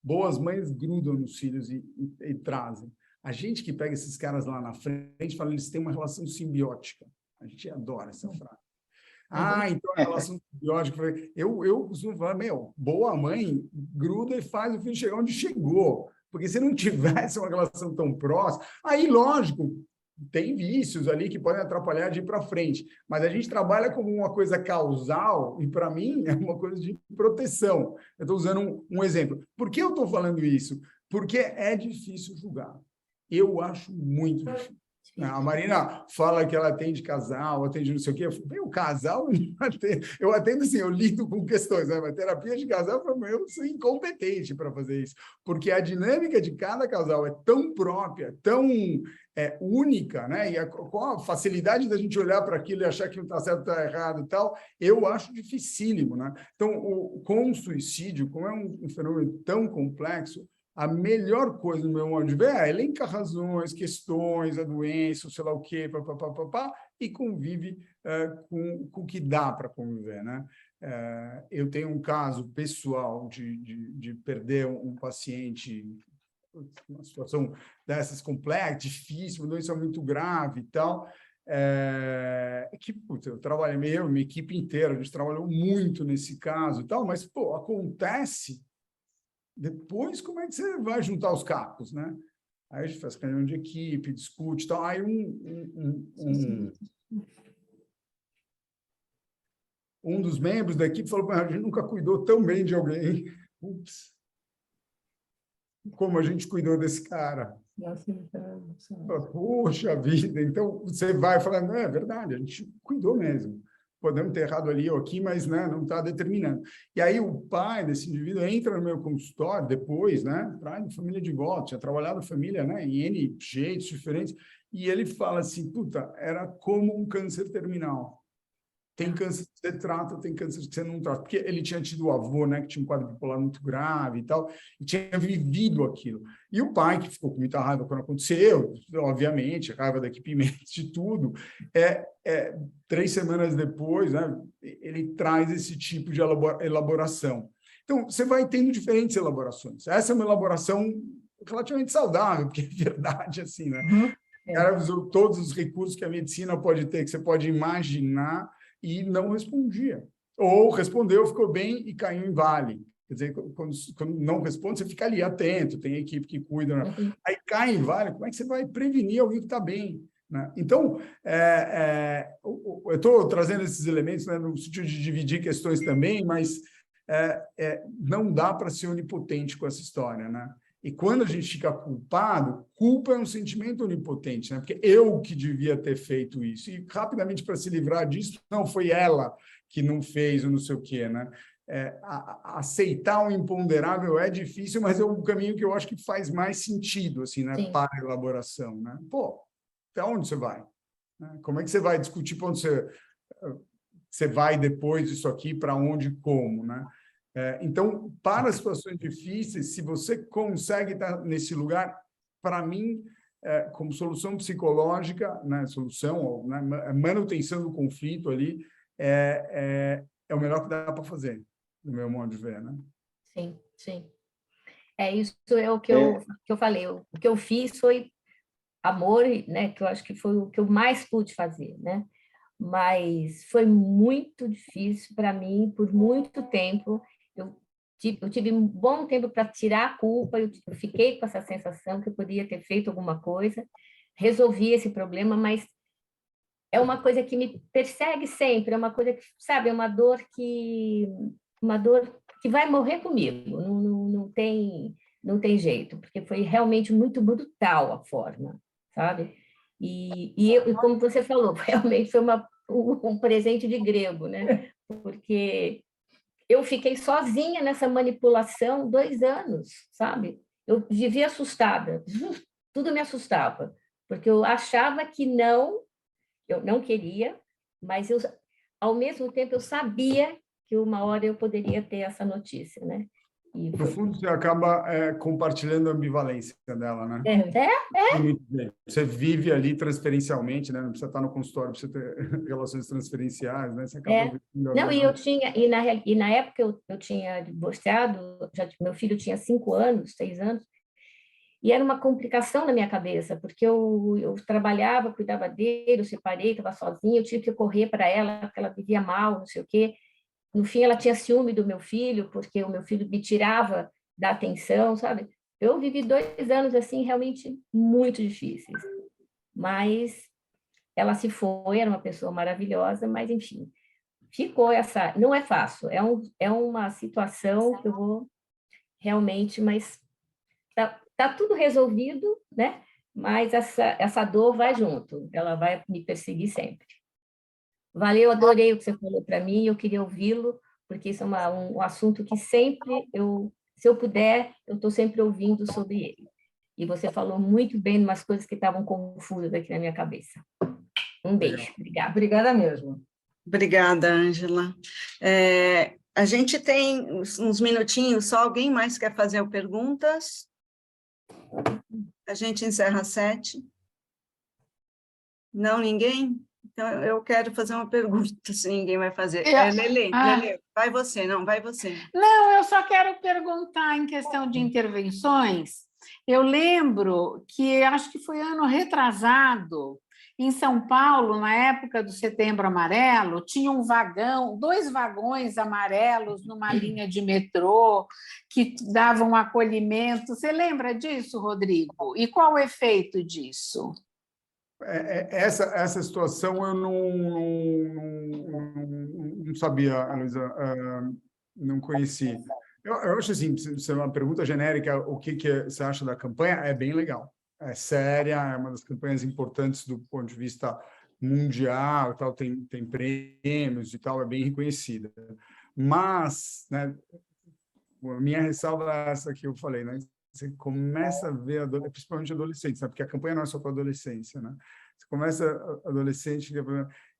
boas mães grudam nos filhos e trazem. A gente que pega esses caras lá na frente fala que eles têm uma relação simbiótica. A gente adora essa frase. Então a relação simbiótica... Eu costumo falar, boa mãe gruda e faz o filho chegar onde chegou. Porque se não tivesse uma relação tão próxima... Aí, lógico... Tem vícios ali que podem atrapalhar de ir para frente, mas a gente trabalha como uma coisa causal e, para mim, é uma coisa de proteção. Eu estou usando um exemplo. Por que eu estou falando isso? Porque é difícil julgar. Eu acho muito difícil. A Marina fala que ela atende casal, atende não sei o quê. Eu falo, o casal eu atendo assim, eu lido com questões, né? Mas terapia de casal, eu sou incompetente para fazer isso, porque a dinâmica de cada casal é tão própria, tão única, né? E com a facilidade da gente olhar para aquilo e achar que não está certo, está errado e tal, eu acho dificílimo, né? Então, com o suicídio, como é um fenômeno tão complexo, a melhor coisa, no meu modo de ver, é elencar razões, questões, a doença, sei lá o quê, e convive com o que dá para conviver, né? Eu tenho um caso pessoal de perder um paciente, uma situação dessas complexa, difícil, uma doença muito grave e tal, eu trabalhei, minha equipe inteira, a gente trabalhou muito nesse caso e tal, mas, acontece... Depois, como é que você vai juntar os cacos, né? Aí a gente faz reunião de equipe, discute e tal. Aí um dos membros da equipe falou, a gente nunca cuidou tão bem de alguém. Ups! Como a gente cuidou desse cara. Poxa vida! Então, você vai falando, é verdade, a gente cuidou mesmo. Podemos ter errado ali ou aqui, mas, né, não está determinando. E aí o pai desse indivíduo entra no meu consultório depois, né, traz a família de volta, tinha trabalhado a família, né, em N jeitos diferentes, e ele fala assim, era como um câncer terminal. Tem câncer que você trata, tem câncer que você não trata. Porque ele tinha tido o avô, né, que tinha um quadro bipolar muito grave e tal, e tinha vivido aquilo. E o pai, que ficou com muita raiva quando aconteceu, obviamente, raiva da equipe médica, de tudo, 3 semanas depois, né, ele traz esse tipo de elaboração. Então, você vai tendo diferentes elaborações. Essa é uma elaboração relativamente saudável, porque é verdade, assim, né? O cara usou todos os recursos que a medicina pode ter, que você pode imaginar, e não respondia. Ou respondeu, ficou bem e caiu em vale. Quer dizer, quando não responde, você fica ali atento, tem equipe que cuida. Né? Aí cai em vale, como é que você vai prevenir alguém que está bem? Né? Então, eu estou trazendo esses elementos, né, no sentido de dividir questões também, mas não dá para ser onipotente com essa história, né? E quando a gente fica culpado, culpa é um sentimento onipotente, né? Porque eu que devia ter feito isso. E rapidamente, para se livrar disso, não foi ela que não fez ou não sei o quê, né? Aceitar o imponderável é difícil, mas é um caminho que eu acho que faz mais sentido, assim, né? Para a elaboração, né? Até onde você vai? Como é que você vai discutir para onde você vai depois disso aqui, para onde e como, né? Então, para situações difíceis, se você consegue estar nesse lugar, para mim, como solução psicológica, né, solução, né, manutenção do conflito ali, é o melhor que dá para fazer, no meu modo de ver, né? Sim, sim. Isso é o que eu falei. O que eu fiz foi amor, né, que eu acho que foi o que eu mais pude fazer, né? Mas foi muito difícil para mim, por muito tempo. Eu tive um bom tempo para tirar a culpa, eu fiquei com essa sensação que eu podia ter feito alguma coisa, resolvi esse problema, mas é uma coisa que me persegue sempre, é uma coisa que, sabe, é uma dor que vai morrer comigo, não tem, não tem jeito, porque foi realmente muito brutal a forma, sabe? E como você falou, realmente foi um presente de grego, né? Porque eu fiquei sozinha nessa manipulação 2 anos, sabe? Eu vivia assustada, tudo me assustava, porque eu achava que eu não queria, mas ao mesmo tempo eu sabia que uma hora eu poderia ter essa notícia, né? No fundo, você acaba compartilhando a ambivalência dela, né? Muito bem. Você vive ali transferencialmente, né? Não precisa estar no consultório, precisa ter relações transferenciais, né? Você acaba vivendo Não, e na época eu tinha divorciado, meu filho tinha 5 anos, 6 anos, e era uma complicação na minha cabeça, porque eu trabalhava, cuidava dele, eu separei, estava sozinha, eu tive que correr para ela, porque ela vivia mal, não sei o quê. No fim, ela tinha ciúme do meu filho, porque o meu filho me tirava da atenção, sabe? Eu vivi 2 anos, assim, realmente muito difíceis. Mas ela se foi, era uma pessoa maravilhosa, mas, enfim, ficou essa... Não é fácil, é uma situação que eu vou realmente... Mas tá tudo resolvido, né? Mas essa dor vai junto, ela vai me perseguir sempre. Valeu, adorei o que você falou para mim, eu queria ouvi-lo, porque isso é um assunto que sempre se eu puder, eu estou sempre ouvindo sobre ele. E você falou muito bem de umas coisas que estavam confusas aqui na minha cabeça. Um beijo, obrigada. Obrigada mesmo. Obrigada, Ângela. A gente tem uns minutinhos, só alguém mais quer fazer perguntas? A gente encerra às 7. Não, ninguém? Então, eu quero fazer uma pergunta, se ninguém vai fazer. Lelê, vai você, não, vai você. Não, eu só quero perguntar em questão de intervenções. Eu lembro que, acho que foi ano retrasado, em São Paulo, na época do Setembro Amarelo, tinha 2 vagões amarelos numa linha de metrô que davam acolhimento. Você lembra disso, Rodrigo? E qual o efeito disso? Essa situação eu não sabia, Luísa, não conheci. Eu acho assim, se é uma pergunta genérica, o que você acha da campanha? É bem legal, é séria, é uma das campanhas importantes do ponto de vista mundial, tal, tem prêmios e tal, é bem reconhecida. Mas, né, a minha ressalva é essa que eu falei, né? Você começa a ver, principalmente adolescentes, né? Porque a campanha não é só para adolescência, né? Você começa adolescente,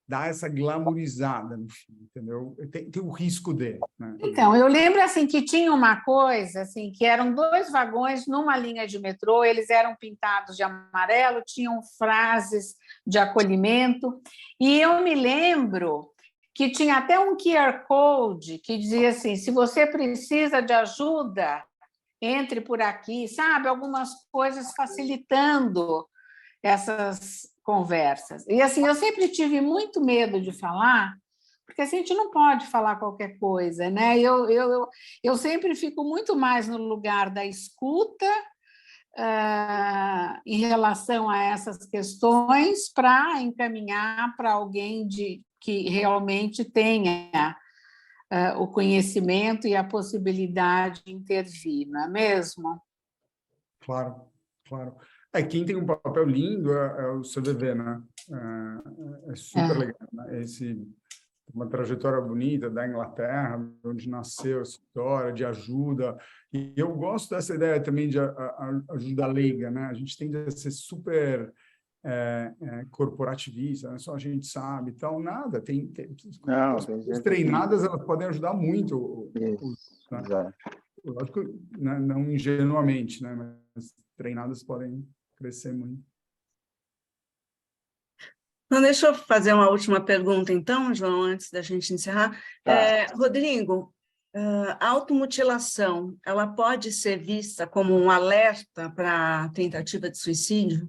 dá essa glamourizada no filme, entendeu? Tem o risco dele, né? Então, eu lembro assim que tinha uma coisa assim, que eram 2 vagões numa linha de metrô, eles eram pintados de amarelo, tinham frases de acolhimento, e eu me lembro que tinha até um QR Code que dizia assim, se você precisa de ajuda, entre por aqui, sabe? Algumas coisas facilitando essas conversas. E, assim, eu sempre tive muito medo de falar, porque assim, a gente não pode falar qualquer coisa, né? Eu sempre fico muito mais no lugar da escuta em relação a essas questões para encaminhar para alguém que realmente tenha o conhecimento e a possibilidade de intervir, não é mesmo? Claro, claro. Quem tem um papel lindo é o CVV, né? É super legal, né? Uma trajetória bonita da Inglaterra, onde nasceu essa história de ajuda. E eu gosto dessa ideia também de ajuda leiga, né? A gente tende a ser super corporativista, né? Só a gente sabe e tal. Nada, as treinadas, elas podem ajudar muito. Né? Lógico, não ingenuamente, né? Mas treinadas podem crescer muito. Então, deixa eu fazer uma última pergunta, então, João, antes da gente encerrar. Rodrigo, a automutilação, ela pode ser vista como um alerta para tentativa de suicídio?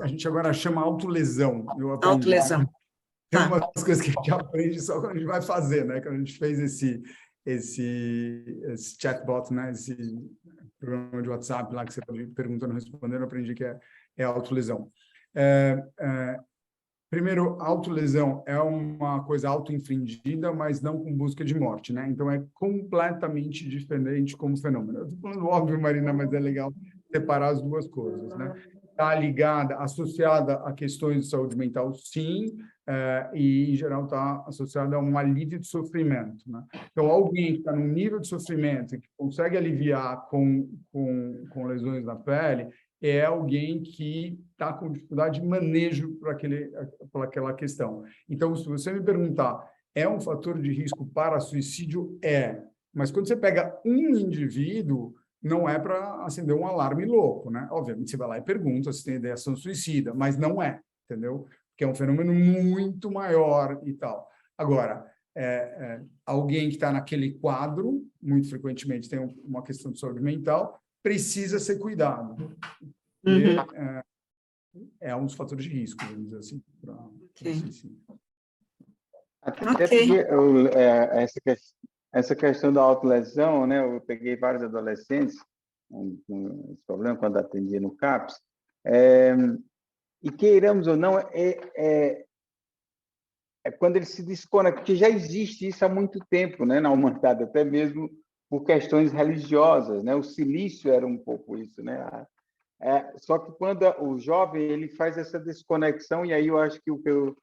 A gente agora chama autolesão. Autolesão. Tem umas coisas que a gente aprende só quando a gente vai fazer, né? Quando a gente fez esse chatbot, né? Esse programa de WhatsApp lá que você pode perguntando, respondendo, eu aprendi que é autolesão. Primeiro, autolesão é uma coisa auto-infringida, mas não com busca de morte, né? Então, é completamente diferente como fenômeno. Eu estou falando óbvio, Marina, mas é legal separar as duas coisas, né? Está ligada, associada a questões de saúde mental, sim, e, em geral, está associada a um alívio de sofrimento, né? Então, alguém que está num nível de sofrimento e que consegue aliviar com lesões na pele, é alguém que está com dificuldade de manejo para aquela questão. Então, se você me perguntar, é um fator de risco para suicídio? É. Mas quando você pega um indivíduo, não é para acender um alarme louco, né? Obviamente, você vai lá e pergunta se tem ideação suicida, mas não é, entendeu? Porque é um fenômeno muito maior e tal. Agora, alguém que está naquele quadro, muito frequentemente tem uma questão de saúde mental, precisa ser cuidado. É um dos fatores de risco, vamos dizer assim. Até porque essa questão da autolesão, né? Eu peguei vários adolescentes com esse problema quando atendia no CAPS, e queiramos ou não, quando ele se desconecta, porque já existe isso há muito tempo, né, na humanidade, até mesmo por questões religiosas, né? O silício era um pouco isso, né? Só que quando o jovem ele faz essa desconexão, e aí eu acho que o que o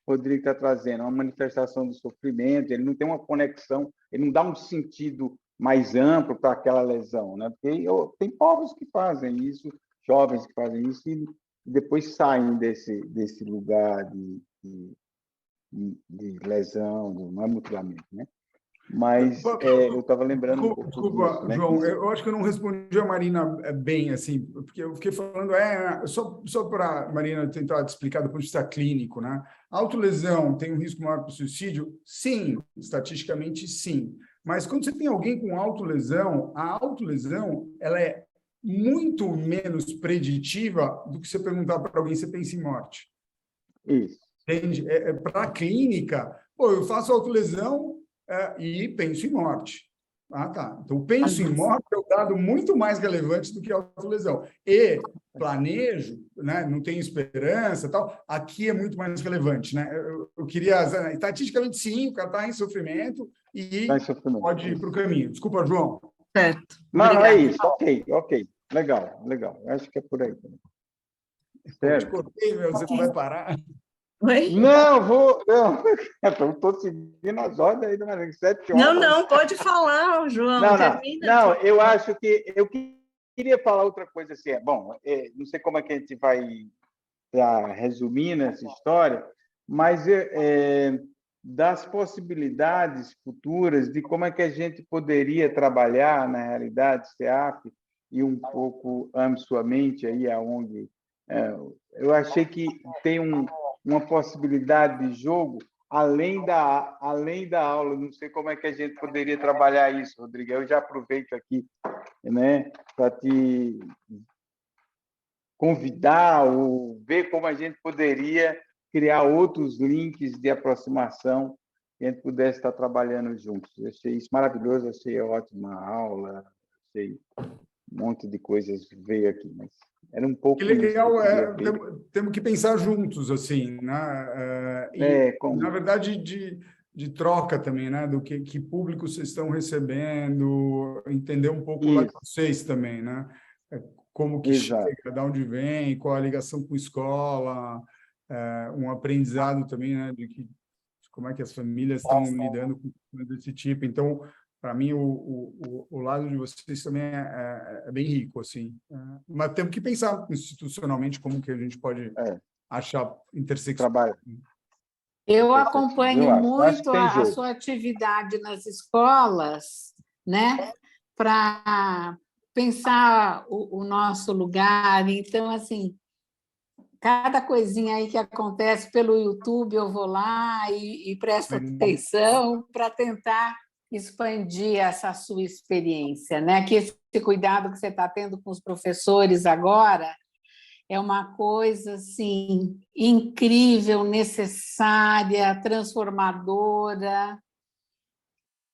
Rodrigo está trazendo é uma manifestação do sofrimento, ele não tem uma conexão, ele não dá um sentido mais amplo para aquela lesão, né? Porque tem povos que fazem isso, jovens que fazem isso, e depois saem desse lugar de lesão, não é mutilamento, né? Mas eu estava lembrando um pouco Desculpa, disso, né? João, eu acho que eu não respondi a Marina bem, assim, porque eu fiquei falando, só para a Marina tentar te explicar do ponto de vista clínico, né? A autolesão tem um risco maior para o suicídio? Sim, estatisticamente sim. Mas quando você tem alguém com autolesão, a autolesão ela é muito menos preditiva do que você perguntar para alguém se pensa em morte. Isso. Entende? Para a clínica, eu faço autolesão e penso em morte. Ah, tá. Então, penso em morte é um dado muito mais relevante do que a autolesão. E planejo, né, não tenho esperança, tal, aqui é muito mais relevante, né? Eu queria, estatisticamente, sim, o cara está em sofrimento e pode ir para o caminho. Desculpa, João. Certo. Não, é isso. Ok. Legal. Acho que é por aí. Certo. Eu te cortei, você não vai parar. Oi? Não, vou. Estou seguindo as ordens aí do Marinho, 7 horas. Não, pode falar, João. Termina. Não, eu acho que eu queria falar outra coisa assim. Não sei como é que a gente vai resumindo essa história, mas das possibilidades futuras de como é que a gente poderia trabalhar na realidade CEAF e um pouco ame sua mente aí aonde eu achei que tem uma possibilidade de jogo além da aula. Não sei como é que a gente poderia trabalhar isso, Rodrigo. Eu já aproveito aqui, né, para te convidar ou ver como a gente poderia criar outros links de aproximação que a gente pudesse estar trabalhando juntos. Eu achei isso maravilhoso, achei ótima aula, achei um monte de coisas veio aqui, mas era um pouco... Que legal, temos que pensar juntos, assim, né? Na verdade, de troca também, né? Do que público vocês estão recebendo, entender um pouco lá de vocês também, né? Como que chega, de onde vem, qual a ligação com a escola, um aprendizado também, né? De como é que as famílias estão lidando com desse tipo. Então, para mim, o lado de vocês também é bem rico, assim. Mas temos que pensar institucionalmente como que a gente pode achar intersecção. Eu acompanho muito a sua atividade nas escolas, né, para pensar o nosso lugar. Então, assim, cada coisinha aí que acontece pelo YouTube, eu vou lá e presto atenção para tentar expandir essa sua experiência, né? Que esse cuidado que você está tendo com os professores agora é uma coisa assim incrível, necessária, transformadora.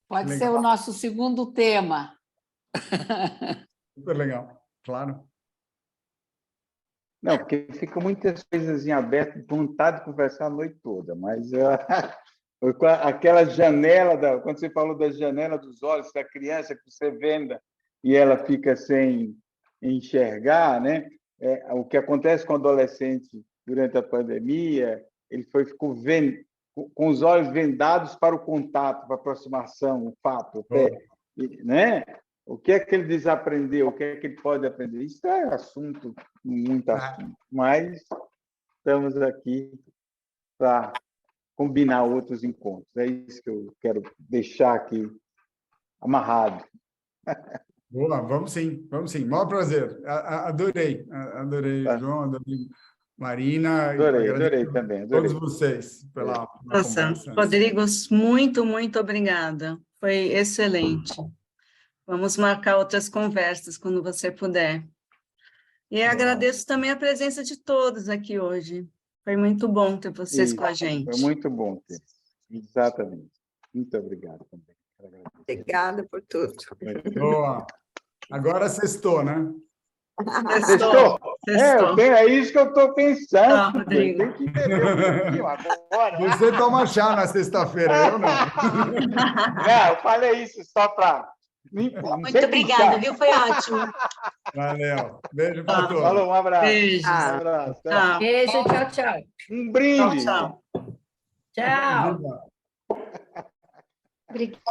Pode ser o nosso segundo tema. Super legal, claro. Não, porque ficam muitas coisas em aberto, vontade de conversar a noite toda, mas aquela janela, quando você falou da janela dos olhos da criança que você venda e ela fica sem enxergar, né? O que acontece com o adolescente durante a pandemia, ele ficou com os olhos vendados para o contato, para a aproximação, o fato, né? O que é que ele desaprendeu? O que é que ele pode aprender? Isso é assunto, muito assunto. Mas estamos aqui para combinar outros encontros. É isso que eu quero deixar aqui amarrado. Boa, vamos sim. Maior prazer. Adorei, João, adorei, Marina. Adorei também. Todos vocês pela conversa. Rodrigo, muito obrigada. Foi excelente. Vamos marcar outras conversas quando você puder. E agradeço também a presença de todos aqui hoje. Foi muito bom ter vocês com a gente. Foi muito bom ter. Exatamente. Muito obrigado também. Obrigada por tudo. Boa. Agora sextou, né? Sextou. É isso que eu estou pensando. Rodrigo. Tem que entender um pouquinho agora. Você toma chá na sexta-feira, eu não. Não, eu falei isso só para... Muito obrigada, viu? Foi ótimo. Valeu. Beijo para todos. Falou, um abraço. Beijo. Um abraço. Tchau. Beijo, tchau. Um brinde. Tchau. Tchau. Obrigado.